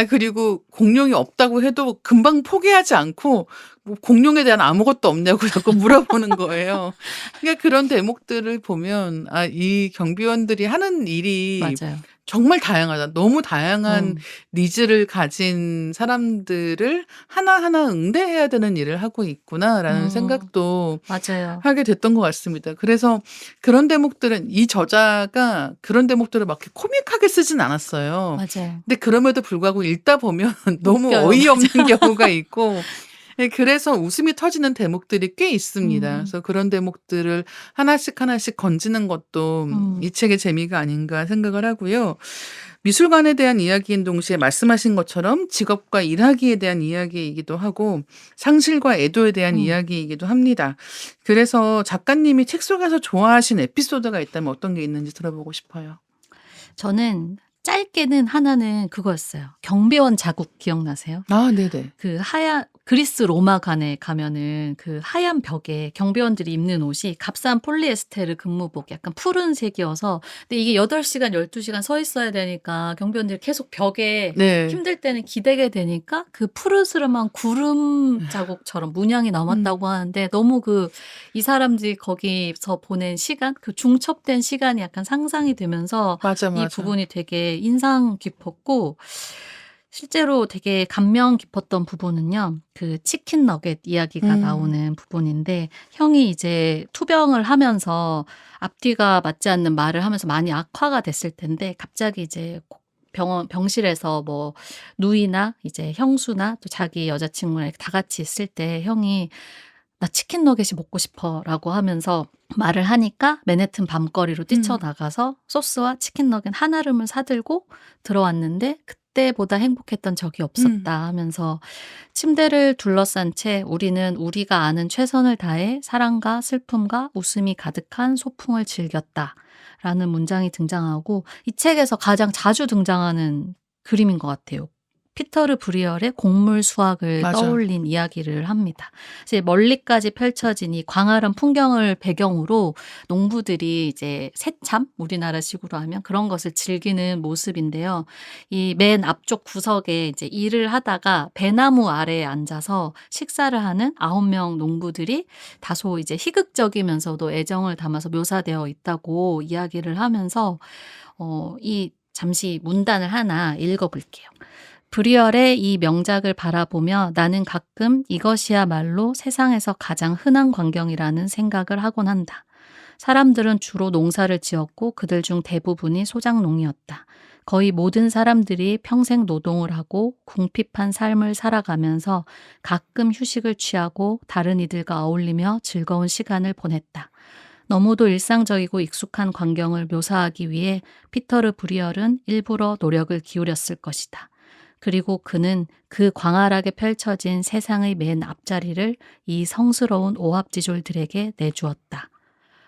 그리고 공룡이 없다고 해도 금방 포기하지 않고 뭐 "공룡에 대한 아무것도 없냐."고 자꾸 물어보는 거예요. 그러니까 그런 대목들을 보면 이 경비원들이 하는 일이 맞아요. 정말 다양하다. 너무 다양한 음. 니즈를 가진 사람들을 하나하나 응대해야 되는 일을 하고 있구나라는 음. 생각도 맞아요. 하게 됐던 것 같습니다. 그래서 그런 대목들은 이 저자가 그런 대목들을 막 이렇게 코믹하게 쓰진 않았어요. 맞아요. 근데 그럼에도 불구하고 읽다 보면 너무 웃겨요. 어이없는 맞아. 경우가 있고 예 그래서 웃음이 터지는 대목들이 꽤 있습니다. 음. 그래서 그런 대목들을 하나씩 하나씩 건지는 것도 음. 이 책의 재미가 아닌가 생각을 하고요. 미술관에 대한 이야기인 동시에 말씀하신 것처럼 직업과 일하기에 대한 이야기이기도 하고 상실과 애도에 대한 음. 이야기이기도 합니다. 그래서 작가님이 책 속에서 좋아하신 에피소드가 있다면 어떤 게 있는지 들어보고 싶어요. 저는 짧게는 하나는 그거였어요. 경비원 자국 기억나세요? 네네. 그 하얀 그리스 로마관에 가면은 그 하얀 벽에 경비원들이 입는 옷이 값싼 폴리에스테르 근무복 약간 푸른색이어서 근데 이게 8시간 12시간 서 있어야 되니까 경비원들이 계속 벽에 네. 힘들 때는 기대게 되니까 그 푸르스름한 구름 자국처럼 문양이 남았다고 하는데 너무 이 사람들이 거기서 보낸 시간, 그 중첩된 시간이 약간 상상이 되면서 맞아, 이 맞아. 부분이 되게 인상 깊었고 실제로 되게 감명 깊었던 부분은요. 그 치킨 너겟 이야기가 나오는 부분인데 형이 이제 투병을 하면서 앞뒤가 맞지 않는 말을 하면서 많이 악화가 됐을 텐데 갑자기 이제 병실에서 뭐 누이나 이제 형수나 또 자기 여자친구랑 이렇게 다 같이 있을 때 형이 "나 치킨 너겟이 먹고 싶어."라고 하면서 말을 하니까 맨해튼 밤거리로 뛰쳐나가서 소스와 치킨 너겟 한 알음을 사들고 들어왔는데 "그때보다 행복했던 적이 없었다." 하면서 "침대를 둘러싼 채 우리는 우리가 아는 최선을 다해 사랑과 슬픔과 웃음이 가득한 소풍을 즐겼다."라는 문장이 등장하고 이 책에서 가장 자주 등장하는 그림인 것 같아요. 피터르 브리얼의 곡물 수확을 맞아. 떠올린 이야기를 합니다. 이제 멀리까지 펼쳐진 이 광활한 풍경을 배경으로 농부들이 이제 새참, 우리나라식으로 하면 그런 것을 즐기는 모습인데요. 이 맨 앞쪽 구석에 이제 일을 하다가 배나무 아래에 앉아서 식사를 하는 9명 농부들이 다소 이제 희극적이면서도 애정을 담아서 묘사되어 있다고 이야기를 하면서 이 잠시 문단을 하나 읽어 볼게요. 브리얼의 이 명작을 바라보며 나는 가끔 이것이야말로 세상에서 가장 흔한 광경이라는 생각을 하곤 한다. 사람들은 주로 농사를 지었고 그들 중 대부분이 소작농이었다. 거의 모든 사람들이 평생 노동을 하고 궁핍한 삶을 살아가면서 가끔 휴식을 취하고 다른 이들과 어울리며 즐거운 시간을 보냈다. 너무도 일상적이고 익숙한 광경을 묘사하기 위해 피터르 브리얼은 일부러 노력을 기울였을 것이다. 그리고 그는 그 광활하게 펼쳐진 세상의 맨 앞자리를 이 성스러운 오합지졸들에게 내주었다.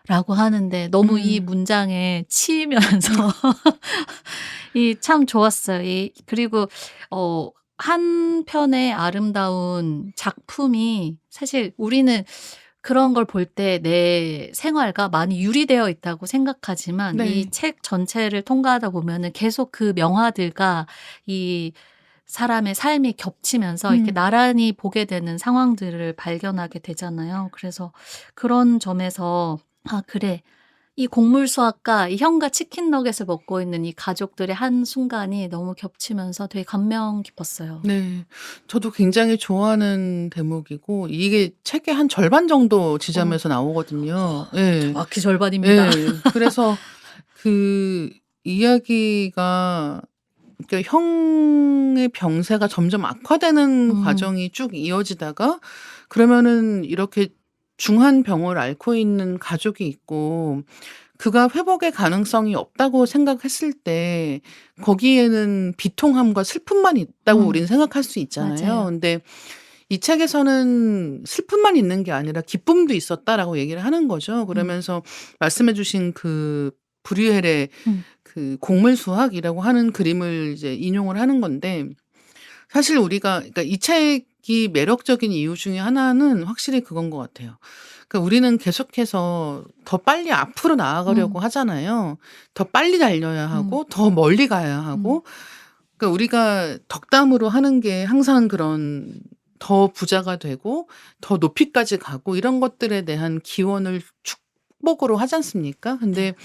라고 하는데 너무 이 문장에 치이면서 이 참 좋았어요. 그리고 한 편의 아름다운 작품이 사실 우리는 그런 걸 볼 때 내 생활과 많이 유리되어 있다고 생각하지만 네. 이 책 전체를 통과하다 보면은 계속 그 명화들과 이 사람의 삶이 겹치면서 이렇게 나란히 보게 되는 상황들을 발견하게 되잖아요. 그래서 그런 점에서 '아 그래. 이 곡물 수확과 이 형과 치킨 너겟을 먹고 있는 이 가족들의 한순간이 너무 겹치면서 되게 감명 깊었어요. 네. 저도 굉장히 좋아하는 대목이고 이게 책의 한 절반 정도 어. 지점에서 나오거든요. 예. 정확히 절반입니다. 예. 그래서 그 이야기가 그러니까 형의 병세가 점점 악화되는 과정이 쭉 이어지다가 그러면은 이렇게 중한 병을 앓고 있는 가족이 있고 그가 회복의 가능성이 없다고 생각했을 때 거기에는 비통함과 슬픔만 있다고 우리는 생각할 수 있잖아요. 맞아요. 근데 이 책에서는 슬픔만 있는 게 아니라 기쁨도 있었다라고 얘기를 하는 거죠. 그러면서 말씀해 주신 그 브리헬의 음. 그 곡물 수확이라고 하는 그림을 이제 인용을 하는 건데 사실 우리가 그러니까 이 책이 매력적인 이유 중에 하나는 확실히 그건 것 같아요. 그러니까 우리는 계속해서 더 빨리 앞으로 나아가려고 음. 하잖아요. 더 빨리 달려야 음. 하고 더 멀리 가야 하고 그러니까 우리가 덕담으로 하는 게 항상 그런 더 부자가 되고 더 높이까지 가고 이런 것들에 대한 기원을 축복으로 하지 않습니까? 근데 네.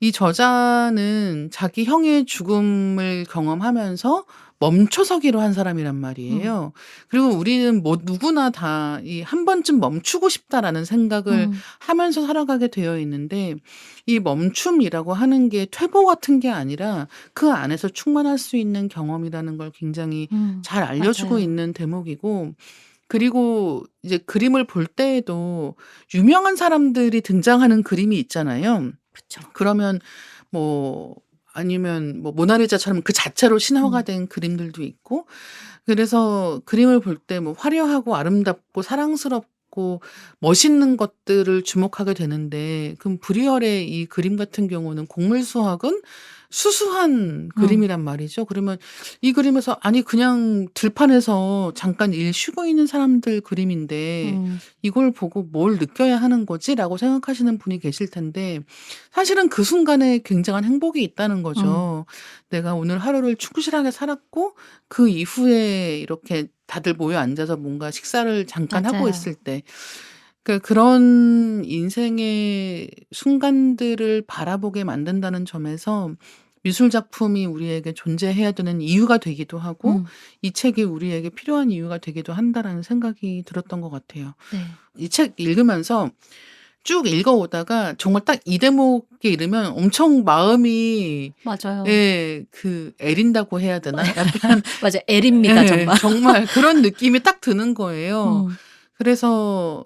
이 저자는 자기 형의 죽음을 경험하면서 멈춰서기로 한 사람이란 음. 말이에요. 그리고 우리는 뭐 누구나 다 이 '한 번쯤 멈추고 싶다.'라는 생각을 음. 하면서 살아가게 되어 있는데 이 멈춤이라고 하는 게 퇴보 같은 게 아니라 그 안에서 충만할 수 있는 경험이라는 걸 굉장히 잘 알려주고 맞아요. 있는 대목이고 그리고 이제 그림을 볼 때에도 유명한 사람들이 등장하는 그림이 있잖아요. 그쵸. 그러면 뭐 아니면 뭐 모나리자처럼 그 자체로 신화가 음. 된 그림들도 있고 그래서 그림을 볼 때 뭐 화려하고 아름답고 사랑스럽고 자꾸 멋있는 것들을 주목하게 되는데 그럼 브리얼의 이 그림 같은 경우는 곡물 수확은 수수한 그림이란 말이죠. 그러면 이 그림에서 아니 그냥 들판에서 잠깐 일 쉬고 있는 사람들 그림인데 음. 이걸 보고 뭘 느껴야 하는 거지라고 생각하시는 분이 계실 텐데 사실은 그 순간에 굉장한 행복이 있다는 음. 거죠. 내가 오늘 하루를 충실하게 살았고 그 이후에 이렇게 다들 모여 앉아서 뭔가 식사를 잠깐 하고 맞아요. 있을 때 그런 인생의 순간들을 바라보게 만든다는 점에서 미술 작품이 우리에게 존재해야 되는 이유가 되기도 하고 음. 이 책이 우리에게 필요한 이유가 되기도 한다라는 생각이 들었던 것 같아요. 네. 이 책 읽으면서 쭉 읽어오다가 정말 딱 이 대목에 이르면 엄청 마음이 맞아요. 애린다고 해야 되나? 약간 맞아요. 애립니다, 정말. 정말 그런 느낌이 딱 드는 거예요. 음. 그래서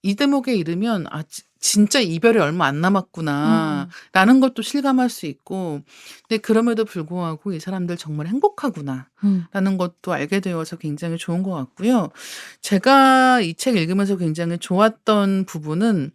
이 대목에 이르면 '아 진짜 이별이 얼마 안 음. 남았구나.'라는 것도 실감할 수 있고 근데 그럼에도 불구하고 '이 사람들 정말 행복하구나.'라는 음. 것도 알게 되어서 굉장히 좋은 것 같고요. 제가 이 책 읽으면서 굉장히 좋았던 부분은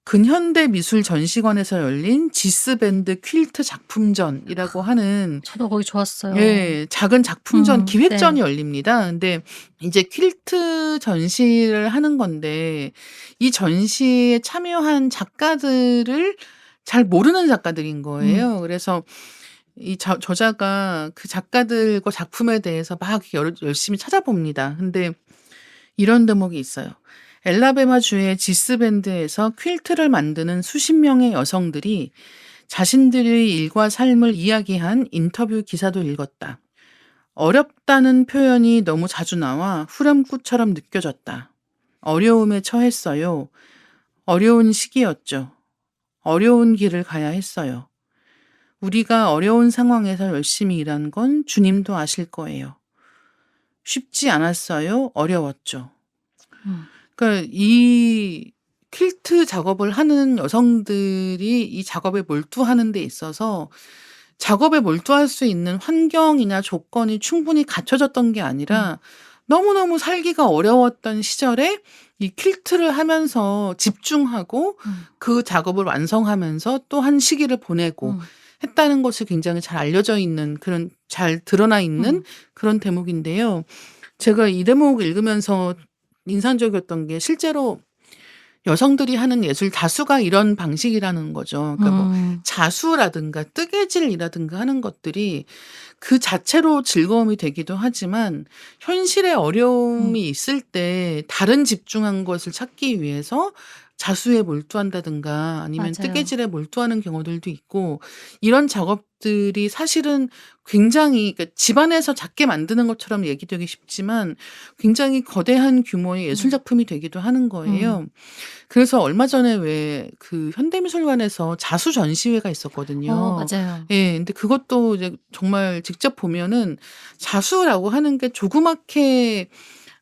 근현대 미술 전시관에서 열린 지스 밴드 퀼트 작품전이라고 하는 저도 거기 좋았어요. 작은 작품전 네. 기획전이 열립니다. 근데 이제 퀼트 전시를 하는 건데 이 전시에 참여한 작가들을 잘 모르는 작가들인 음. 거예요. 그래서 이 저자가 그 작가들과 작품에 대해서 막 열심히 찾아봅니다. 근데 이런 대목이 있어요. 엘라베마주의 지스 밴드에서 퀼트를 만드는 수십 명의 여성들이 자신들의 일과 삶을 이야기한 인터뷰 기사도 읽었다. 어렵다는 표현이 너무 자주 나와 후렴구처럼 느껴졌다. 어려움에 처했어요. 어려운 시기였죠. 어려운 길을 가야 했어요. 우리가 어려운 상황에서 열심히 일한 건 주님도 아실 거예요. 쉽지 않았어요. 어려웠죠. 음. 그러니까 이 퀼트 작업을 하는 여성들이 이 작업에 몰두하는 데 있어서 작업에 몰두할 수 있는 환경이나 조건이 충분히 갖춰졌던 게 음. 아니라 너무너무 살기가 어려웠던 시절에 이 퀼트를 하면서 집중하고 그 작업을 완성하면서 또 한 시기를 보내고 했다는 것이 굉장히 잘 알려져 있는 그런 잘 드러나 있는 그런 대목인데요. 제가 이 대목 읽으면서 인상적이었던 게 실제로 여성들이 하는 예술 다수가 이런 방식이라는 거죠. 그러니까 뭐 자수라든가 뜨개질이라든가 하는 것들이 그 자체로 즐거움이 되기도 하지만 현실의 어려움이 있을 때 다른 집중한 것을 찾기 위해서 자수에 몰두한다든가 아니면 맞아요. 뜨개질에 몰두하는 경우들도 있고 이런 작업들이 사실은 굉장히 그러니까 집안에서 작게 만드는 것처럼 얘기되기 쉽지만 굉장히 거대한 규모의 예술 작품이 되기도 하는 거예요. 그래서 얼마 전에 왜 그 현대미술관에서 자수 전시회가 있었거든요. 맞아요. 근데 그것도 이제 정말 직접 보면은 자수라고 하는 게 조그맣게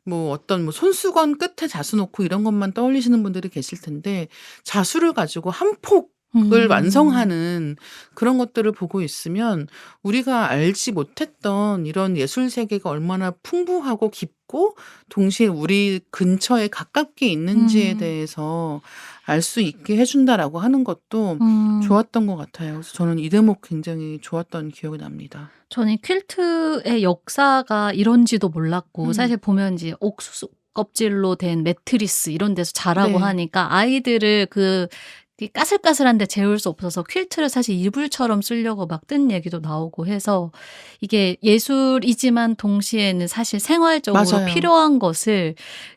뭐 어떤 뭐 손수건 끝에 자수 놓고 이런 것만 떠올리시는 분들이 계실 텐데 자수를 가지고 한 폭을 완성하는 그런 것들을 보고 있으면 우리가 알지 못했던 이런 예술 세계가 얼마나 풍부하고 깊고 동시에 우리 근처에 가깝게 있는지에 대해서 알 수 있게 해 준다라고 하는 것도 좋았던 것 같아요. 그래서 저는 이 대목 굉장히 좋았던 기억이 납니다. 저는 퀼트의 역사가 이런지도 몰랐고 사실 보면 이제 옥수수 껍질로 된 매트리스 이런 데서 자라고 네. 하니까 아이들을 이 까슬까슬한데 재울 수 없어서 퀼트를 사실 이불처럼 쓰려고 막 뜬 얘기도 나오고 해서 이게 예술이지만 동시에는 사실 생활적으로 맞아요. 필요한 것을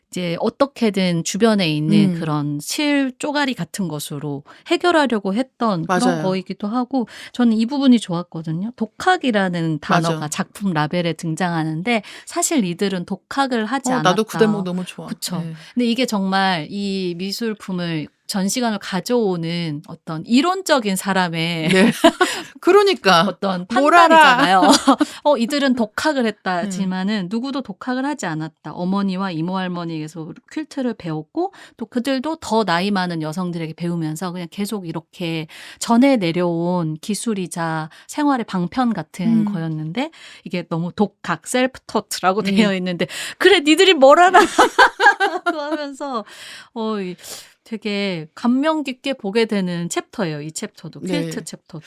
이제 어떻게든 주변에 있는 음. 그런 실 쪼가리 같은 것으로 해결하려고 했던 그런 맞아요. 거이기도 하고 저는 이 부분이 좋았거든요. 독학이라는 단어가 맞아. 작품 라벨에 등장하는데 사실 이들은 독학을 하지 않았다. 나도 그 대목 너무 좋아. 그쵸. 네. 근데 이게 정말 이 미술품을 전시관을 가져오는 어떤 이론적인 사람의 네. 그러니까 어떤 뭘 알아. 판단이잖아요. 이들은 독학을 음. 했다지만은 누구도 독학을 하지 않았다. 어머니와 이모 할머니에게서 퀼트를 배웠고 또 그들도 더 나이 많은 여성들에게 배우면서 그냥 계속 이렇게 전해 내려온 기술이자 생활의 방편 같은 음. 거였는데 이게 너무 독학, 셀프 토트라고 음. 되어 있는데 그래 니들이 뭘 알아? 하면서 이 되게 감명 깊게 보게 되는 챕터예요. 이 챕터도 네. 퀼트 챕터도.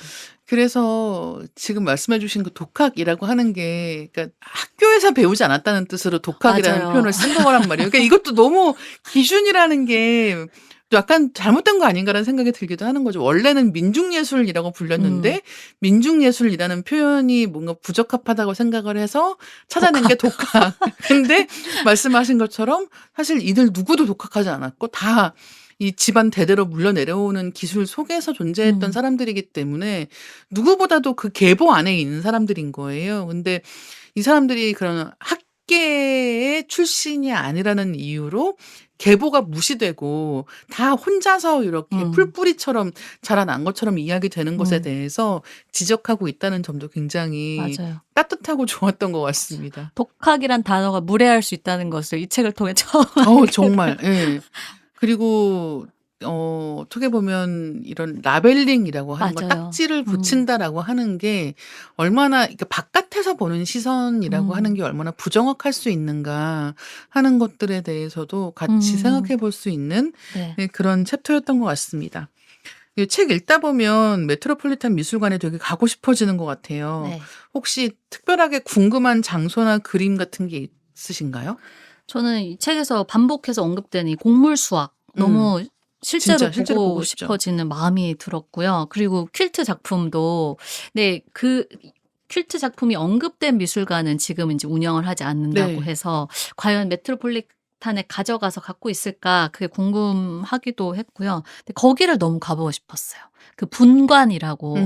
그래서 지금 말씀해 주신 그 독학이라고 하는 게 그러니까 학교에서 배우지 않았다는 뜻으로 독학이라는 맞아요. 표현을 쓴 거란 말이에요. 그러니까 이것도 너무 기준이라는 게 약간 잘못된 거 아닌가라는 생각이 들기도 하는 거죠. 원래는 민중예술이라고 불렸는데 민중예술이라는 표현이 뭔가 부적합하다고 생각을 해서 찾아낸 게 독학. 근데 말씀하신 것처럼 사실 이들 누구도 독학하지 않았고 다 이 집안 대대로 물려내려오는 기술 속에서 존재했던 음. 사람들이기 때문에 누구보다도 그 계보 안에 있는 사람들인 거예요. 근데 이 사람들이 그런 학계의 출신이 아니라는 이유로 계보가 무시되고 다 혼자서 이렇게 음. 풀뿌리처럼 자라난 것처럼 이야기되는 것에 음. 대해서 지적하고 있다는 점도 굉장히 맞아요. 따뜻하고 좋았던 것 같습니다. 독학이란 단어가 무례할 수 있다는 것을 이 책을 통해 처음 알게 정말. 예. 그리고 어떻게 보면 이런 라벨링이라고 하는 거 맞아요. 딱지를 붙인다라고 하는 게 얼마나 그러니까 바깥에서 보는 시선이라고 하는 게 얼마나 부정확할 수 있는가 하는 것들에 대해서도 같이 생각해 볼 수 있는 네. 네 그런 챕터였던 것 같습니다. 이 책 읽다 보면 메트로폴리탄 미술관에 되게 가고 싶어지는 것 같아요. 네. 혹시 특별하게 궁금한 장소나 그림 같은 게 있으신가요? 저는 이 책에서 반복해서 언급된 이 곡물 수학 너무 실제로 진짜 실제로 보고 보고 싶죠. 싶어지는 마음이 들었고요. 그리고 퀼트 작품도 네, 그 퀼트 작품이 언급된 미술관은 지금 인제 운영을 하지 않는다고 네. 해서 과연 메트로폴리탄에 가져가서 갖고 있을까 그게 궁금하기도 했고요. 근데 거기를 너무 가보고 싶었어요. 그 분관이라고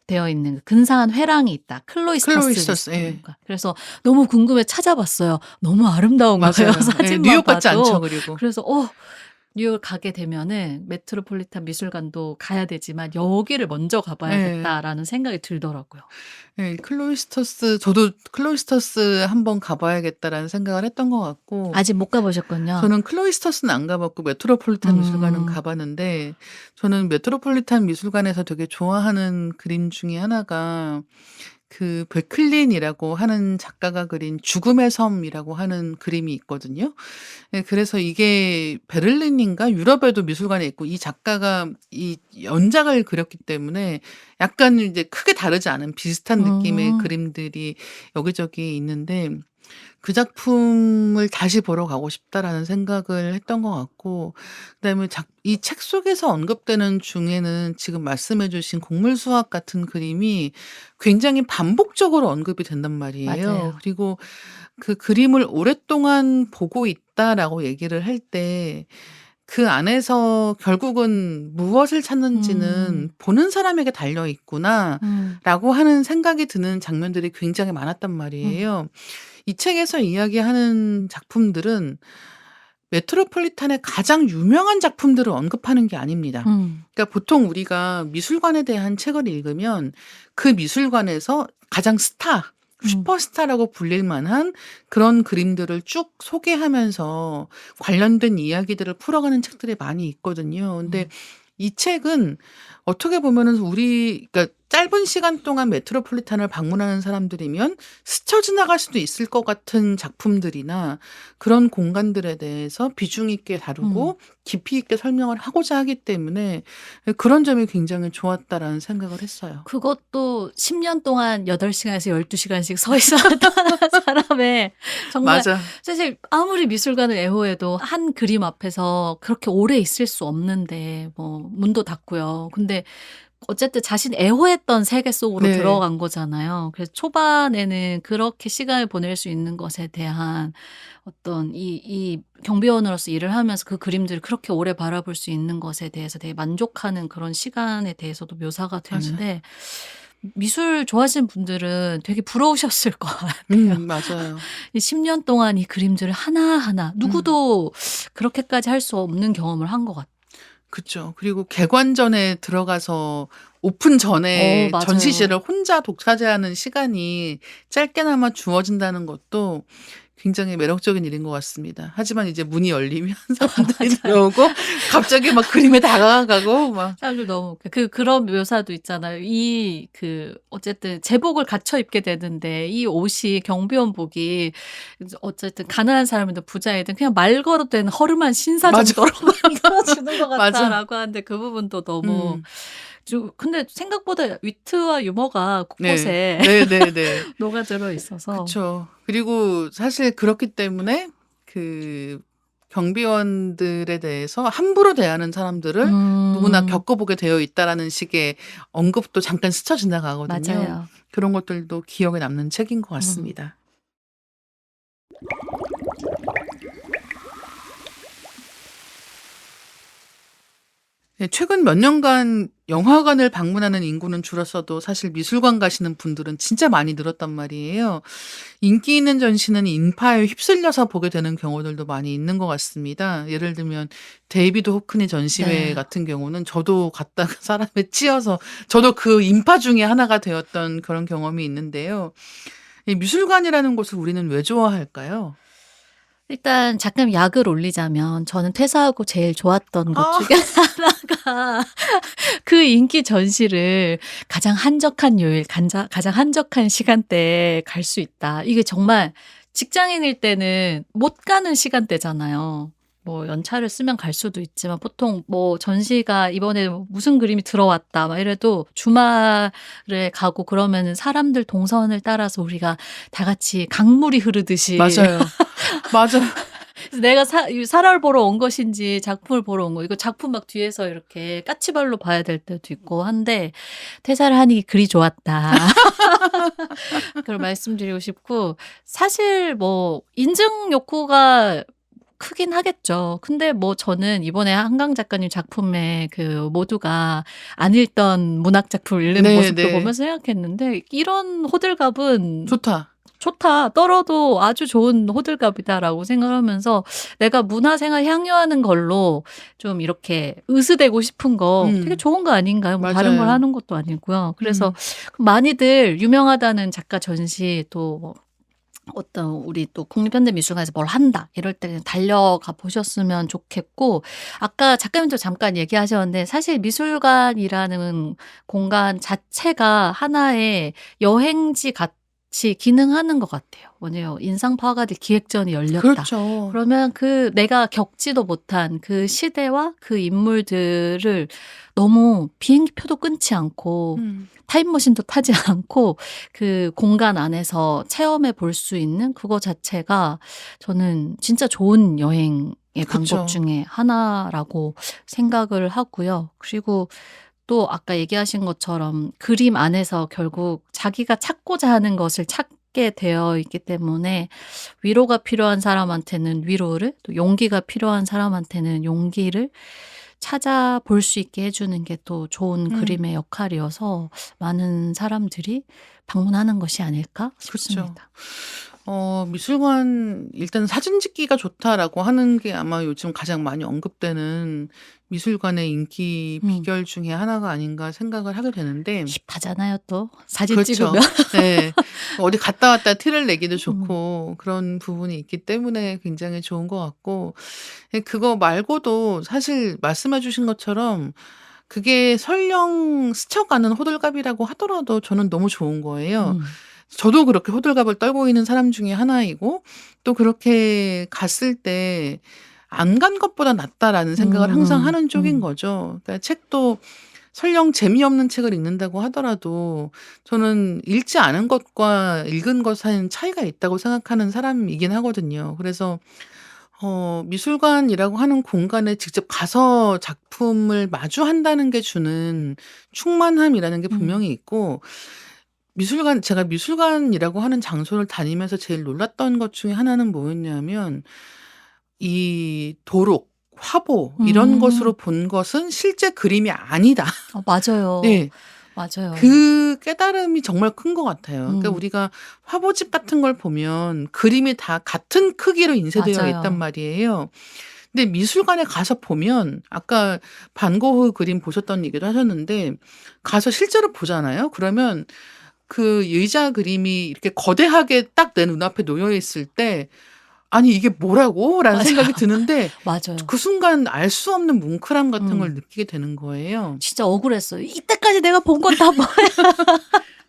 되어 있는 그 근사한 회랑이 있다. 클로이스터스 클로이스터스. 예. 미술관. 그래서 너무 궁금해 찾아봤어요. 너무 아름다운 거예요. 맞아요. 예. 사진만 뉴욕 같지 봐도. 않죠 그리고. 그래서 뉴욕 가게 되면은 메트로폴리탄 미술관도 가야 되지만 '여기를 먼저 가 예. 봐야겠다.'라는 생각이 들더라고요. 예. 클로이스터스 저도 '클로이스터스 한번 가 봐야겠다.'라는 생각을 했던 것 같고 아직 못 가 보셨군요. 저는 클로이스터스는 안 가 봤고 메트로폴리탄 미술관은 가 봤는데 저는 메트로폴리탄 미술관에서 되게 좋아하는 그림 중에 하나가 그 베클린이라고 하는 작가가 그린 죽음의 섬이라고 하는 그림이 있거든요. 예 그래서 이게 베를린인가 유럽에도 미술관에 있고 이 작가가 이 연작을 그렸기 때문에 약간 이제 크게 다르지 않은 비슷한 느낌의 그림들이 여기저기 있는데 그 작품을 다시 보러 가고 싶다라는 생각을 했던 것 같고 그다음에 이 책 속에서 언급되는 중에는 지금 말씀해 주신 곡물 수학 같은 그림이 굉장히 반복적으로 언급이 된단 말이에요. 맞아요. 그리고 그 그림을 오랫동안 보고 있다라고 얘기를 할 때 그 안에서 결국은 무엇을 찾는지는 '보는 사람에게 달려 있구나.'라고 하는 생각이 드는 장면들이 굉장히 많았단 말이에요. 이 책에서 이야기하는 작품들은 메트로폴리탄의 가장 유명한 작품들을 언급하는 게 아닙니다. 그러니까 보통 우리가 미술관에 대한 책을 읽으면 그 미술관에서 가장 스타, 슈퍼스타라고 불릴 만한 그런 그림들을 쭉 소개하면서 관련된 이야기들을 풀어가는 책들이 많이 있거든요. 근데 이 책은 어떻게 보면은 그러니까 짧은 시간 동안 메트로폴리탄을 방문하는 사람들이면 스쳐 지나갈 수도 있을 것 같은 작품들이나 그런 공간들에 대해서 비중 있게 다루고 깊이 있게 설명을 하고자 하기 때문에 그런 점이 굉장히 좋았다라는 생각을 했어요. 그것도 10년 동안 8시간에서 12시간씩 서 있었던 사람의 정말 맞아. 사실 아무리 미술관을 애호해도 한 그림 앞에서 그렇게 오래 있을 수 없는데 뭐 문도 닫고요. 근데 어쨌든 자신이 애호했던 세계 속으로 네. 들어간 거잖아요. 그래서 초반에는 그렇게 시간을 보낼 수 있는 것에 대한 어떤 이 경비원으로서 일을 하면서 그 그림들을 그렇게 오래 바라볼 수 있는 것에 대해서 되게 만족하는 그런 시간에 대해서도 묘사가 되는데 미술 좋아하시는 분들은 되게 부러우셨을 것 같아요. 맞아요. 이 10년 동안 이 그림들을 하나하나 누구도 그렇게까지 할 수 없는 경험을 한 것 같아요. 그쵸. 그리고 개관전에 들어가서 오픈 전에 맞아요. 전시실을 혼자 독차지하는 시간이 짧게나마 주어진다는 것도 굉장히 매력적인 일인 것 같습니다. 하지만 이제 문이 열리면 사람들이 맞아요. 들어오고 갑자기 막 그림에 다가가고 막 사람들 너무 그런 묘사도 있잖아요. 어쨌든 제복을 갖춰 입게 되는데 이 옷이 경비원복이 어쨌든 가난한 사람이든 부자이든 그냥 말 걸어도 되는 허름한 신사 맞아. 정도로 만들어주는 것 맞아. 같다라고 하는데 그 부분도 너무 근데 생각보다 위트와 유머가 네. 곳곳에 네네네. 녹아들어 있어서. 그쵸. 그리고 사실 그렇기 때문에 그 경비원들에 대해서 함부로 대하는 사람들을 누구나 겪어보게 되어 있다라는 식의 언급도 잠깐 스쳐 지나가거든요. 맞아요. 그런 것들도 기억에 남는 책인 것 음. 같습니다. 네, 최근 몇 년간 영화관을 방문하는 인구는 줄었어도 사실 미술관 가시는 분들은 진짜 많이 늘었단 말이에요. 인기 있는 전시는 인파에 휩쓸려서 보게 되는 경우들도 많이 있는 것 같습니다. 예를 들면 데이비드 호크니 전시회 네. 같은 경우는 저도 갔다가 사람에 치여서 저도 그 인파 중에 하나가 되었던 그런 경험이 있는데요. 이 미술관이라는 곳을 우리는 왜 좋아할까요? 일단 잠깐 약을 올리자면 저는 퇴사하고 제일 좋았던 것 아. 중에 하나가 그 인기 전시를 가장 한적한 요일, 가장 한적한 시간대에 갈 수 있다. 이게 정말 직장인일 때는 못 가는 시간대잖아요. 뭐 연차를 쓰면 갈 수도 있지만 보통 뭐 전시가 이번에 무슨 그림이 들어왔다 막 이래도 주말에 가고 그러면은 사람들 동선을 따라서 우리가 다 같이 강물이 흐르듯이 맞아요. 맞아. 그래서 내가 이 사람을 보러 온 것인지 작품을 보러 온 거 이거 작품 막 뒤에서 이렇게 까치발로 봐야 될 때도 있고 한데 퇴사를 하니 그리 좋았다. 그걸 말씀드리고 싶고 사실 뭐 인증 욕구가 크긴 하겠죠. 근데 뭐 저는 이번에 한강 작가님 작품에 그 모두가 안 읽던 문학 작품을 읽는 모습도 네네. 보면서 생각했는데 이런 호들갑은 좋다. 좋다. 떨어도 아주 좋은 호들갑이다라고 생각을 하면서 내가 문화생활 향유하는 걸로 좀 이렇게 으스대고 싶은 거 되게 좋은 거 아닌가요? 뭐 다른 걸 맞아요. 하는 것도 아니고요. 그래서 많이들 유명하다는 작가 전시 또 뭐 어떤 우리 또 국립현대미술관에서 뭘 한다 이럴 때 그냥 달려가 보셨으면 좋겠고 아까 작가님도 잠깐 얘기하셨는데 사실 미술관이라는 공간 자체가 하나의 여행지 같이 기능하는 것 같아요. 뭐냐요? 인상파가들 기획전이 열렸다. 그렇죠. 그러면 그 내가 겪지도 못한 그 시대와 그 인물들을 너무 비행기표도 끊지 않고 타임머신도 타지 않고 그 공간 안에서 체험해 볼 수 있는 그거 자체가 저는 진짜 좋은 여행의 그쵸. 방법 중에 하나라고 생각을 하고요. 그리고 또 아까 얘기하신 것처럼 그림 안에서 결국 자기가 찾고자 하는 것을 찾게 되어 있기 때문에 위로가 필요한 사람한테는 위로를 또 용기가 필요한 사람한테는 용기를 찾아볼 수 있게 해주는 게 또 좋은 그림의 역할이어서 많은 사람들이 방문하는 것이 아닐까 그쵸. 싶습니다. 미술관 일단 사진 찍기가 좋다라고 하는 게 아마 요즘 가장 많이 언급되는 미술관의 인기 비결 중에 하나가 아닌가 생각을 하게 되는데 힙하잖아요 또 사진 그렇죠. 찍으면. 네. 어디 갔다 왔다 티를 내기도 좋고 그런 부분이 있기 때문에 굉장히 좋은 것 같고 그거 말고도 사실 말씀해 주신 것처럼 그게 설령 스쳐가는 호들갑이라고 하더라도 저는 너무 좋은 거예요. 저도 그렇게 호들갑을 떨고 있는 사람 중에 하나이고 또 그렇게 갔을 때 '안 간 것보다 낫다.'라는 생각을 항상 하는 쪽인 거죠. 그러니까 책도 설령 재미없는 책을 읽는다고 하더라도 저는 읽지 않은 것과 읽은 것 사이에는 차이가 있다고 생각하는 사람이긴 하거든요. 그래서 미술관이라고 하는 공간에 직접 가서 작품을 마주한다는 게 주는 충만함이라는 게 분명히 있고 제가 미술관이라고 하는 장소를 다니면서 제일 놀랐던 것 중에 하나는 뭐였냐면 이 도록, 화보 이런 것으로 본 것은 실제 그림이 아니다. 맞아요. 네. 맞아요. 그 깨달음이 정말 큰 것 같아요. 그러니까 음. 우리가 화보집 같은 걸 보면 그림이 다 같은 크기로 인쇄되어 있단 맞아요. 말이에요. 근데 미술관에 가서 보면 아까 반 고흐 그림 보셨다는 얘기도 하셨는데 가서 실제로 보잖아요. 그러면 그 의자 그림이 이렇게 거대하게 딱 내 눈앞에 놓여 있을 때 '아니 이게 뭐라고?'라는 맞아요. 생각이 드는데 맞아요. 그 순간 알 수 없는 뭉클함 같은 걸 음. 느끼게 되는 거예요. 진짜 억울했어요. 이때까지 내가 본 건 다 뭐야.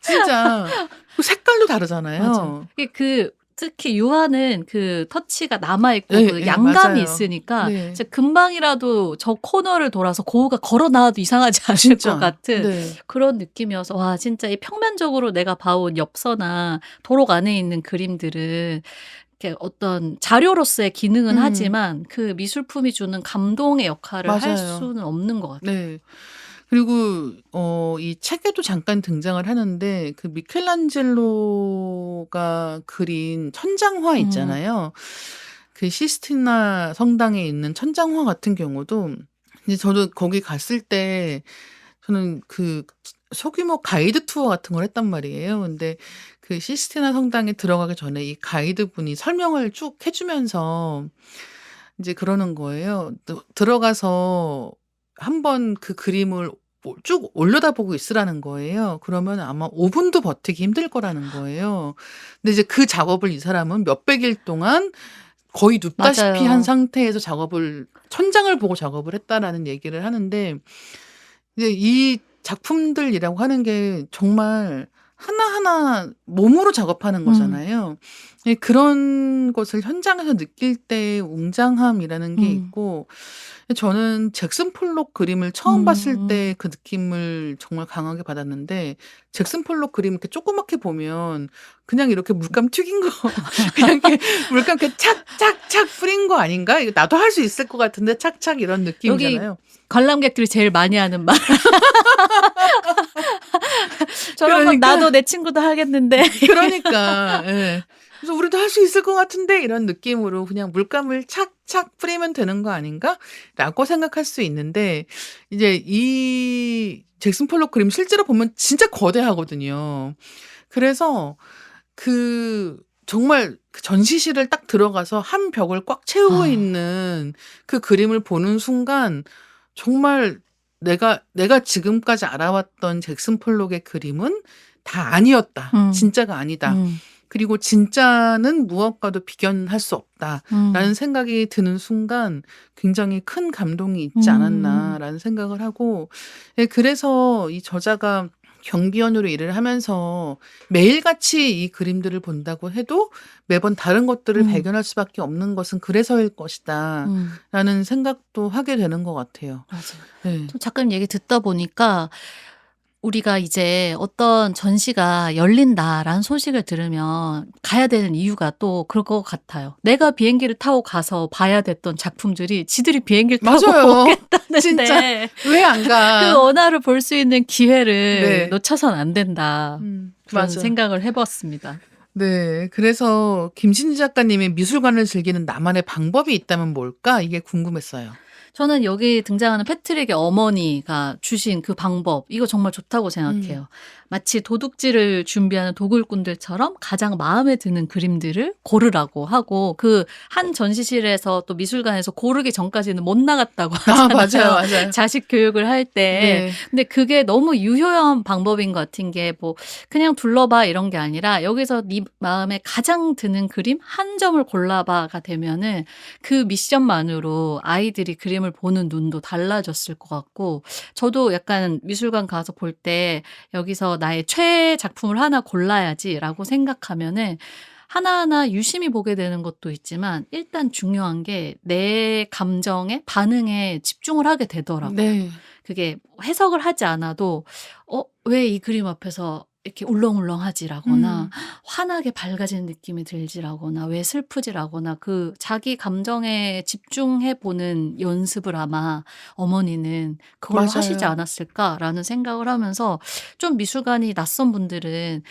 진짜 그 색깔도 맞아요. 다르잖아요. 이게 특히 유화는 그 터치가 남아 있고 예, 그 예, 양감이 맞아요. 있으니까 네. 진짜 금방이라도 저 코너를 돌아서 고흐가 걸어 나와도 이상하지 않을 것 진짜. 같은 네. 그런 느낌이어서 와 진짜 이 평면적으로 내가 봐온 엽서나 도록 안에 있는 그림들은 이렇게 어떤 자료로서의 기능은 음. 하지만 그 미술품이 주는 감동의 역할을 할 맞아요. 수는 없는 것 같아요. 네. 그리고 이 책에도 잠깐 등장을 하는데 그 미켈란젤로가 그린 천장화 음. 있잖아요. 그 시스티나 성당에 있는 천장화 같은 경우도 이제 저도 거기 갔을 때 저는 그 소규모 가이드 투어 같은 걸 했단 말이에요. 근데 그 시스티나 성당에 들어가기 전에 이 가이드분이 설명을 쭉 해 주면서 인제 그러는 거예요. 또 들어가서 한번 그 그림을 쭉 올려다보고 있으라는 거예요. 그러면 아마 5 분도 버티기 힘들 거라는 거예요. 근데 이제 그 작업을 이 사람은 몇백 일 동안 거의 눕다시피 한 맞아요. 상태에서 천장을 보고 작업을 했다라는 얘기를 하는데 이제 이 작품들이라고 하는 게 정말 하나하나 몸으로 작업하는 거잖아요. 예, 그런 것을 현장에서 느낄 때의 웅장함이라는 게 음. 있고 저는 잭슨 폴록 그림을 처음 봤을 때 그 느낌을 정말 강하게 받았는데 잭슨 폴록 그림 이렇게 조그맣게 보면 그냥 이렇게 물감 튀긴 거 그냥 이렇게 물감 이렇게 착착착 뿌린 거 아닌가? 이거 나도 할 수 있을 것 같은데 착착 이런 여기 느낌이잖아요. 관람객들이 제일 많이 하는 말. 저런 건 그러니까 나도 내 친구도 하겠는데. 그러니까 예. 그래서 '우리도 할 수 있을 것 같은데.' 이런 느낌으로 '그냥 물감을 착착 뿌리면 되는 거 아닌가?'라고 생각할 수 있는데 이제 이 잭슨 폴록 그림 실제로 보면 진짜 거대하거든요. 그래서 정말 그 전시실을 딱 들어가서 한 벽을 꽉 채우고 아. 있는 그 그림을 보는 순간 정말 내가 지금까지 알아왔던 잭슨 폴록의 그림은 다 아니었다. 음. 진짜가 아니다. 음. 그리고 '진짜는 무엇과도 비견할 수 없다.'라는 음. 생각이 드는 순간 굉장히 큰 감동이 있지 음. 않았나라는 생각을 하고 예, 그래서 이 저자가 경비원으로 일을 하면서 매일같이 이 그림들을 본다고 해도 매번 다른 것들을 음. 발견할 수밖에 없는 것은 그래서일 것이다라는 생각도 하게 되는 것 같아요. 맞아요. 네. 또 작가님 얘기 듣다 보니까 우리가 이제 어떤 전시가 열린다라는 소식을 들으면 가야 되는 이유가 또 그럴 것 같아요. 내가 비행기를 타고 가서 봐야 됐던 작품들이 지들이 비행기를 타고 맞아요. 진짜 오겠다는데 왜 안 그 가? 원화를 볼 수 있는 기회를 네. 놓쳐선 안 된다. 그런 맞아. 생각을 해 봤습니다. 네. 그래서 김신지 작가님의 미술관을 즐기는 나만의 방법이 있다면 뭘까? 이게 궁금했어요. 저는 여기 등장하는 패트릭의 어머니가 주신 그 방법 이거 정말 좋다고 음. 생각해요. 마치 도둑질을 준비하는 도굴꾼들처럼 가장 마음에 드는 그림들을 고르라고 하고 그 한 전시실에서 또 미술관에서 고르기 전까지는 못 나갔다고 아, 하잖아요. 맞아요. 맞아요. 자식 교육을 할 때. 네. 근데 그게 너무 유효한 방법인 것 같은 게 뭐 그냥 둘러봐 이런 게 아니라 여기서 네 마음에 가장 드는 그림 한 점을 골라봐가 되면은 그 미션만으로 아이들이 그림을 보는 눈도 달라졌을 것 같고 저도 약간 미술관 가서 볼 때 여기서 '나의 최애 작품을 하나 골라야지.'라고 생각하면은 하나하나 유심히 보게 되는 것도 있지만 일단 중요한 게 내 감정에 반응에 집중을 하게 되더라고요. 네. 그게 해석을 하지 않아도 '왜 이 그림 앞에서 이렇게 울렁울렁하지?'라거나 음. '환하게 밝아지는 느낌이 들지?'라거나 '왜 슬프지?'라거나 그 자기 감정에 집중해 보는 연습을 아마 어머니는 그걸로 하시지 맞아요. 않았을까라는 생각을 하면서 좀 미술관이 낯선 분들은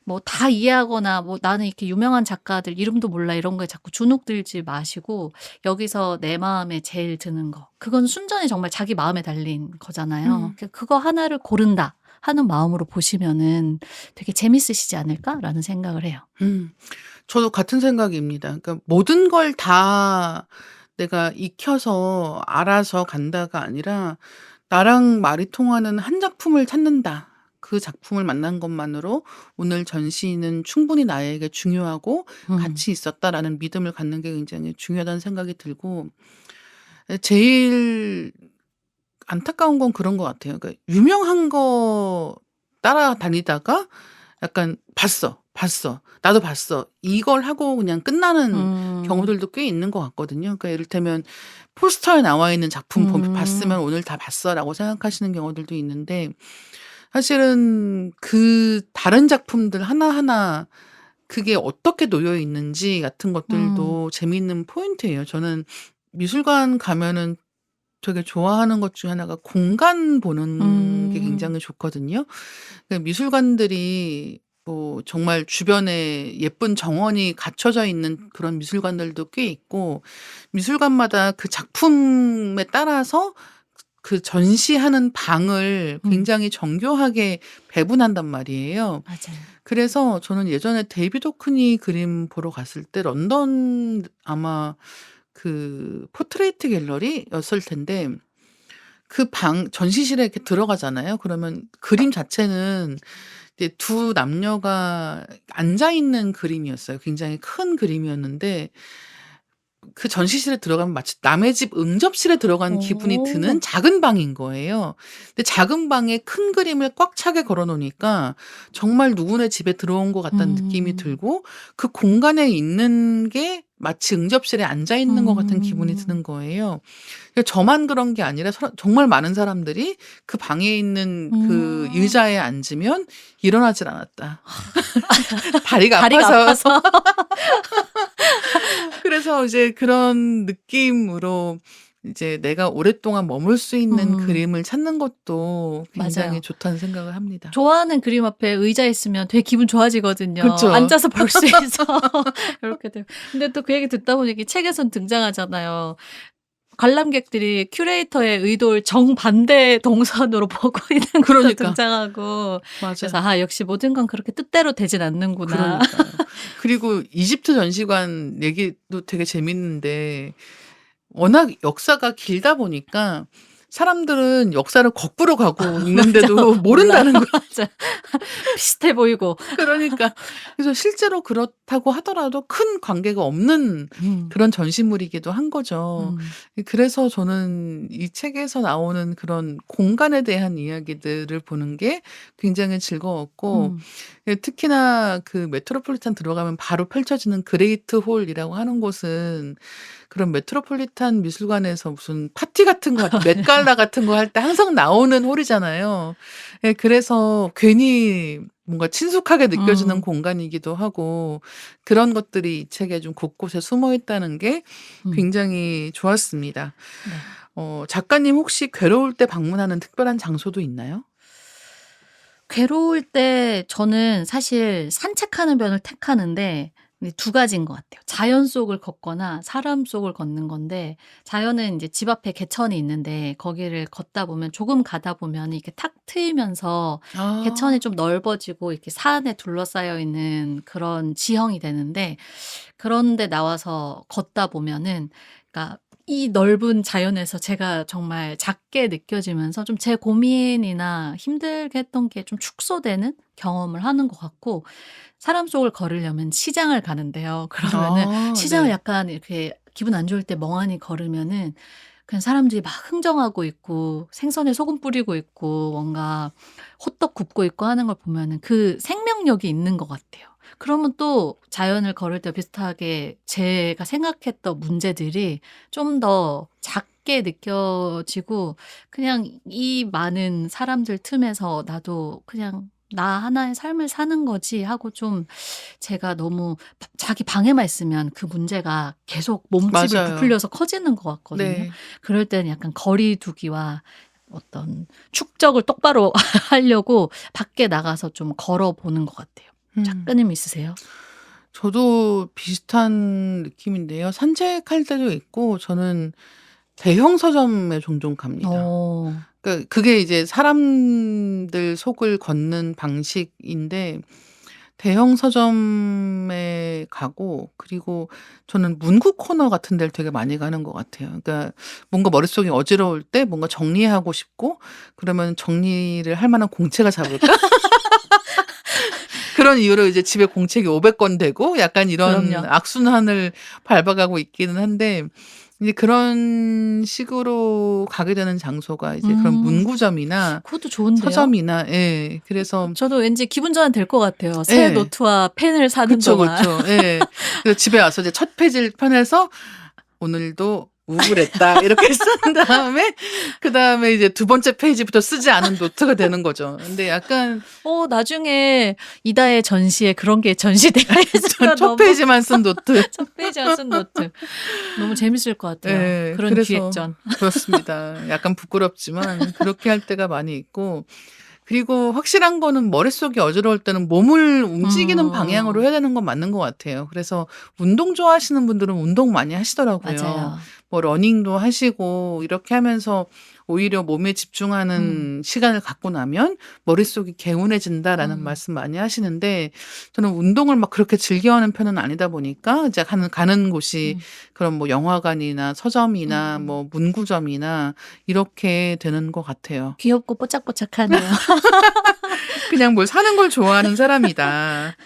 뭐 다 이해하거나 뭐 '나는 이렇게 유명한 작가들 이름도 몰라.' 이런 거에 자꾸 주눅들지 마시고 여기서 내 마음에 제일 드는 거 그건 순전히 정말 자기 마음에 달린 거잖아요. 음. 그거 하나를 고른다 하는 마음으로 보시면은 되게 재밌으시지 않을까라는 생각을 해요. 저도 같은 생각입니다. 그러니까 모든 걸 다 내가 익혀서 알아서 간다가 아니라 나랑 말이 통하는 한 작품을 찾는다. 그 작품을 만난 것만으로 오늘 전시는 충분히 나에게 중요하고 음. 가치 있었다라는 믿음을 갖는 게 굉장히 중요하다는 생각이 들고 제일 안타까운 건 그런 것 같아요. 그러니까 유명한 거 따라다니다가 약간 "봤어, 봤어. 나도 봤어." 이걸 하고 그냥 끝나는 음. 경우들도 꽤 있는 것 같거든요. 그러니까 이를테면 포스터에 나와 있는 작품 봤으면 음. '오늘 다 봤어.'라고 생각하시는 경우들도 있는데 사실은 그 다른 작품들 하나하나 그게 어떻게 놓여 있는지 같은 음. 것들도 재미있는 포인트예요. 저는 미술관 가면은 되게 좋아하는 것 중에 하나가 공간 보는 게 음. 굉장히 좋거든요. 그 미술관들이 뭐 정말 주변에 예쁜 정원이 갖춰져 있는 그런 미술관들도 꽤 있고 미술관마다 그 작품에 따라서 그 전시하는 방을 음. 굉장히 정교하게 배분한단 말이에요. 맞아요. 그래서 저는 예전에 데이비드 호크니 그림 보러 갔을 때 런던 아마 그 포트레이트 갤러리였을 텐데 그 방 전시실에 이렇게 들어가잖아요. 그러면 그림 자체는 이제 두 남녀가 앉아 있는 그림이었어요. 굉장히 큰 그림이었는데 그 전시실에 들어가면 마치 남의 집 응접실에 들어간 기분이 어. 드는 작은 방인 거예요. 근데 작은 방에 큰 그림을 꽉 차게 걸어 놓으니까 정말 누구네 집에 들어온 것 같다는 느낌이 음. 들고 그 공간에 있는 게 마치 응접실에 앉아 있는 것 같은 기분이 음. 드는 거예요. 그러니까 저만 그런 게 아니라 정말 많은 사람들이 그 방에 있는 그 음. 의자에 앉으면 일어나질 않았다. 다리가 다리가 아파서. 아파서. 그래서 이제 그런 느낌으로 이제 내가 오랫동안 머물 수 있는 음. 그림을 찾는 것도 굉장히 맞아요. 좋다는 생각을 합니다. 좋아하는 그림 앞에 의자 있으면 되게 기분 좋아지거든요. 그쵸. 앉아서 볼 수 있어. 요렇게 돼요. 근데 또 그 얘기 듣다 보니까 책에선 등장하잖아요. 관람객들이 큐레이터의 의도를 정반대 동선으로 보고 있는 것도 그러니까. 등장하고 그래서 맞아요. '아 역시 모든 건 그렇게 뜻대로 되진 않는구나.' 그러니까요. 그리고 이집트 전시관 얘기도 되게 재밌는데 워낙 역사가 길다 보니까 사람들은 역사를 거꾸로 가고 맞아. 있는데도 몰라요. 모른다는 거예요. 맞아. 비슷해 보이고. 그러니까. 그래서 실제로 그렇다고 하더라도 큰 관계가 없는 음. 그런 전시물이기도 한 거죠. 음. 그래서 저는 이 책에서 나오는 그런 공간에 대한 이야기들을 보는 게 굉장히 즐거웠고 음. 특히나 그 메트로폴리탄 들어가면 바로 펼쳐지는 그레이트 홀이라고 하는 곳은 그런 메트로폴리탄 미술관에서 무슨 파티 같은 거 할 때 맷갈라 같은 거 할 때 항상 나오는 홀이잖아요. 그래서 괜히 뭔가 친숙하게 느껴지는 음. 공간이기도 하고 그런 것들이 이 책에 좀 곳곳에 숨어 있다는 게 음. 굉장히 좋았습니다. 네. 작가님 혹시 괴로울 때 방문하는 특별한 장소도 있나요? 괴로울 때 저는 사실 산책하는 편을 택하는데 이 두 가지인 것 같아요. 자연 속을 걷거나 사람 속을 걷는 건데 자연은 인제 집 앞에 개천이 있는데 거기를 걷다 보면 조금 가다 보면 이렇게 탁 트이면서 개천이 아. 좀 넓어지고 이렇게 산에 둘러싸여 있는 그런 지형이 되는데 그런 데 나와서 걷다 보면은 그러니까 이 넓은 자연에서 제가 정말 작게 느껴지면서 좀 제 고민이나 힘들게 했던 게 좀 축소되는 경험을 하는 것 같고 사람 속을 걸으려면 시장을 가는데요. 그러면은 아 시장을 네. 약간 이렇게 기분 안 좋을 때 멍하니 걸으면은 그냥 사람들이 막 흥정하고 있고 생선에 소금 뿌리고 있고 뭔가 호떡 굽고 있고 하는 걸 보면은 그 생명력이 있는 것 같아요. 그러면 또 자연을 걸을 때 비슷하게 제가 생각했던 문제들이 좀 더 작게 느껴지고 그냥 이 많은 사람들 틈에서 나도 그냥 '나 하나의 삶을 사는 거지.' 하고 좀 제가 너무 자기 방에만 있으면 그 문제가 계속 몸집을 맞아요. 부풀려서 커지는 것 같거든요. 네. 그럴 때는 약간 거리 두기와 어떤 축적을 똑바로 하려고 밖에 나가서 좀 걸어 보는 것 같아요. 음. 작가님 있으세요? 저도 비슷한 느낌인데요. 산책할 때도 있고 저는 대형 서점에 종종 갑니다. 어. 그게 이제 사람들 속을 걷는 방식인데 대형 서점에 가고 그리고 저는 문구 코너 같은 데를 되게 많이 가는 것 같아요. 그러니까 뭔가 머릿속이 어지러울 때 뭔가 정리하고 싶고 그러면 '정리를 할 만한 공책을 사 볼까?' 그런 이유로 이제 집에 공책이 500권 되고 약간 이런 그럼요. 악순환을 밟아가고 있기는 한데 이제 그런 식으로 가게 되는 장소가 이제 그런 음. 문구점이나 그것도 좋은데요. 서점이나 예. 그래서 저도 왠지 기분 전환 될 것 같아요. 새 예. 노트와 펜을 사는 그쵸, 동안. 그쵸. 예. 그래서 집에 와서 이제 첫 페이지를 펴내서 '오늘도 우울했다.' 이렇게 쓴 다음에 그다음에 이제 두 번째 페이지부터 쓰지 않은 노트가 되는 거죠. 근데 약간 나중에 이다의 전시에 그런 게 전시되어 있으면 첫 너무 페이지만 쓴 노트. 첫 페이지만 쓴 노트. 너무 재밌을 것 같아요. 예. 그런 그래서 기획전. 그렇습니다. 약간 부끄럽지만 그렇게 할 때가 많이 있고 그리고 확실한 거는 머릿속이 어지러울 때는 몸을 움직이는 방향으로 음. 해야 되는 건 맞는 것 같아요. 그래서 운동 좋아하시는 분들은 운동 많이 하시더라고요. 맞아요. 뭐 러닝도 하시고 이렇게 하면서 오히려 몸에 음. 집중하는 시간을 갖고 나면 "머릿속이 개운해진다."라는 음. 말씀 많이 하시는데 저는 운동을 막 그렇게 즐겨하는 편은 아니다 보니까 이제 가는 곳이 음. 그런 뭐 영화관이나 서점이나 음. 뭐 문구점이나 이렇게 되는 것 같아요. 귀엽고 뽀짝뽀짝하네요. 그냥 뭘 사는 걸 좋아하는 사람이다.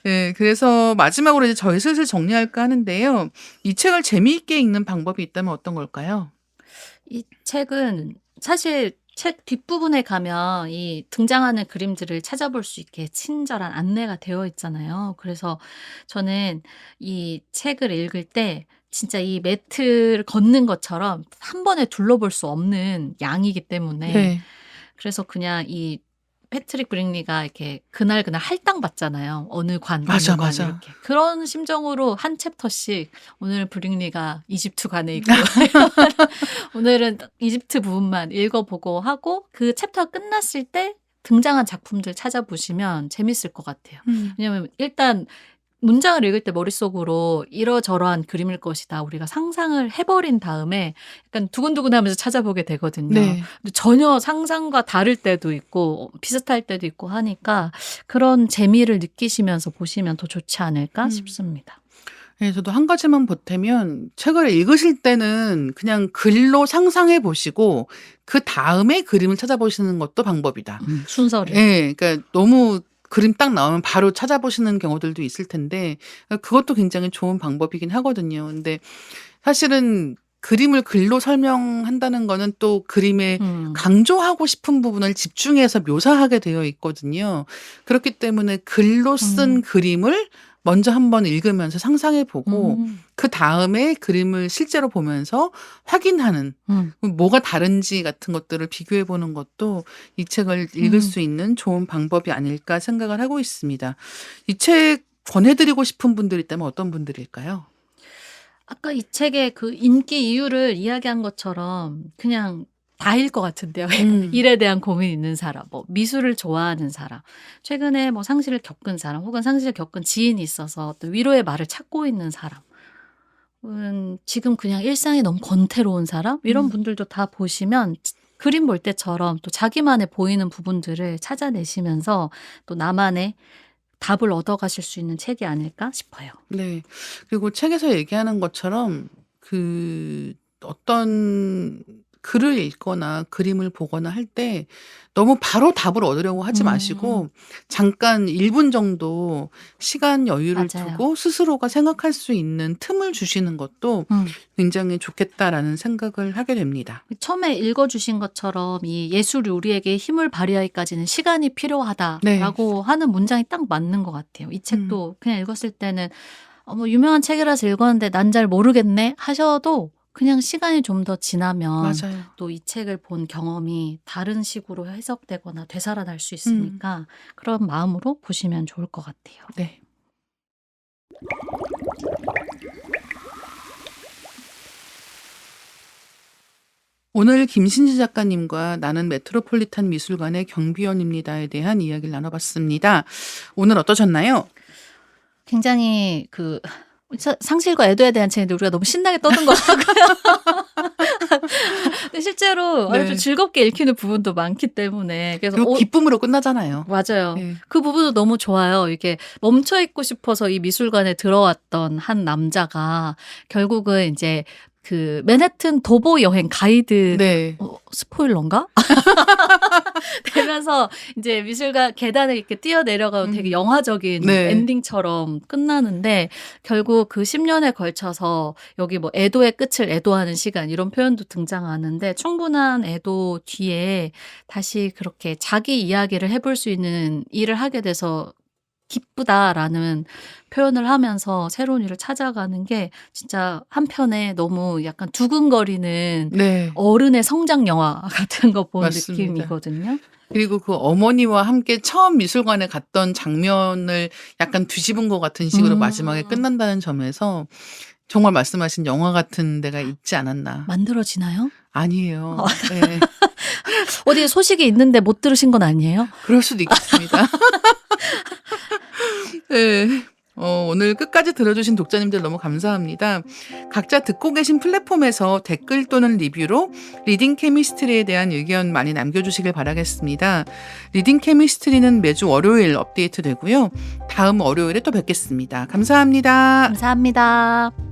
예. 그래서 마지막으로 이제 저희 슬슬 정리할까 하는데요. 이 책을 재미있게 읽는 방법이 있다면 어떤 걸까요? 이 책은 사실 책 뒷부분에 가면 이 등장하는 그림들을 찾아볼 수 있게 친절한 안내가 되어 있잖아요. 그래서 저는 이 책을 읽을 때 진짜 이 매트를 걷는 것처럼 한 번에 둘러볼 수 없는 양이기 때문에 네. 그래서 그냥 이 패트릭 브링리가 이렇게 그날그날 할당받잖아요. 어느 관, 어느 맞아, 관 맞아. 이렇게. 그런 심정으로 한 챕터씩 오늘 브링리가 이집트 관에 있고 오늘은 이집트 부분만 읽어보고 하고 그 챕터가 끝났을 때 등장한 작품들 찾아보시면 재밌을 것 같아요. 음. 왜냐면 일단 문장을 읽을 때 머릿속으로 이러저러한 그림일 것이다. 우리가 상상을 해버린 다음에 약간 두근두근하면서 찾아보게 되거든요. 네. 근데 전혀 상상과 다를 때도 있고 비슷할 때도 있고 하니까 그런 재미를 느끼시면서 보시면 더 좋지 않을까 음. 싶습니다. 예 저도 한 가지만 보태면 책을 읽으실 때는 그냥 글로 상상해 보시고 그다음에 그림을 찾아보시는 것도 방법이다. 순서를. 예. 그러니까 너무 그림 딱 나오면 바로 찾아보시는 경우들도 있을 텐데 그것도 굉장히 좋은 방법이긴 하거든요. 근데 사실은 그림을 글로 설명한다는 거는 또 그림에 음. 강조하고 싶은 부분을 집중해서 묘사하게 되어 있거든요. 그렇기 때문에 글로 쓴 음. 그림을 먼저 한번 읽으면서 상상해 보고 음. 그다음에 그림을 실제로 보면서 확인하는 음. 뭐가 다른지 같은 것들을 비교해 보는 것도 이 책을 읽을 음. 수 있는 좋은 방법이 아닐까 생각을 하고 있습니다. 이 책 권해 드리고 싶은 분들이 있다면 어떤 분들일까요? 아까 이 책의 그 인기 이유를 이야기한 것처럼 그냥 다일 것 같은데요. 음. 일에 대한 고민이 있는 사람, 뭐 미술을 좋아하는 사람, 최근에 뭐 상실을 겪은 사람, 혹은 상실을 겪은 지인이 있어서 또 위로의 말을 찾고 있는 사람, 지금 그냥 일상이 너무 권태로운 사람, 이런 음. 분들도 다 보시면 그림 볼 때처럼 또 자기만의 보이는 부분들을 찾아내시면서 또 나만의 답을 얻어가실 수 있는 책이 아닐까 싶어요. 네. 그리고 책에서 얘기하는 것처럼 어떤 글을 읽거나 그림을 보거나 할 때 너무 바로 답을 얻으려고 하지 음, 마시고 잠깐 1분 정도 시간 여유를 맞아요. 두고 스스로가 생각할 수 있는 틈을 주시는 것도 음. 굉장히 좋겠다라는 생각을 하게 됩니다. 처음에 읽어 주신 것처럼 이 "예술이 우리에게 힘을 발휘하기까지는 시간이 네. 필요하다."라고 하는 문장이 딱 맞는 것 같아요. 이 음. 책도 그냥 읽었을 때는 뭐 유명한 책이라서 읽었는데 '난 잘 모르겠네.' 하셔도 그냥 시간이 좀 더 지나면 맞아요. 또 이 책을 본 경험이 다른 식으로 해석되거나 되살아날 수 음. 있으니까 그런 마음으로 보시면 좋을 것 같아요. 네. 오늘 김신지 작가님과 나는 메트로폴리탄 미술관의 경비원입니다에 대한 이야기를 나눠봤습니다. 오늘 어떠셨나요? 굉장히 상실과 애도에 대한 책인데 우리가 너무 신나게 떠든 것 같고요. 근데 실제로 네. 아주 즐겁게 읽히는 부분도 많기 때문에 그래서 그리고 기쁨으로 끝나잖아요. 맞아요. 네. 그 부분도 너무 좋아요. 이게 멈춰 있고 싶어서 이 미술관에 들어왔던 한 남자가 결국은 이제 그 맨해튼 도보 여행 가이드 네. 스포일러인가? 되면서 이제 미술관 계단을 이렇게 뛰어내려가고 되게 영화적인 네. 엔딩처럼 끝나는데 결국 그 10년에 걸쳐서 여기 뭐 애도의 끝을 애도하는 시간 이런 표현도 등장하는데 충분한 애도 뒤에 다시 그렇게 자기 이야기를 해볼 수 있는 일을 하게 돼서 기쁘다라는 표현을 하면서 새로운 일을 찾아가는 게 진짜 한편에 너무 약간 두근거리는 네. 어른의 성장 영화 같은 거 본 맞습니다. 느낌이거든요. 그리고 그 어머니와 함께 처음 미술관에 갔던 장면을 약간 뒤집은 것 같은 식으로 마지막에 끝난다는 점에서 정말 말씀하신 영화 같은 데가 있지 않았나. 만들어지나요? 아니에요. 네. 어디에 소식이 있는데 못 들으신 건 아니에요? 그럴 수도 있겠습니다. 네. 오늘 끝까지 들어주신 독자님들 너무 감사합니다. 각자 듣고 계신 플랫폼에서 댓글 또는 리뷰로 리딩 케미스트리에 대한 의견 많이 남겨주시길 바라겠습니다. 리딩 케미스트리는 매주 월요일 업데이트 되고요. 다음 월요일에 또 뵙겠습니다. 감사합니다. 감사합니다.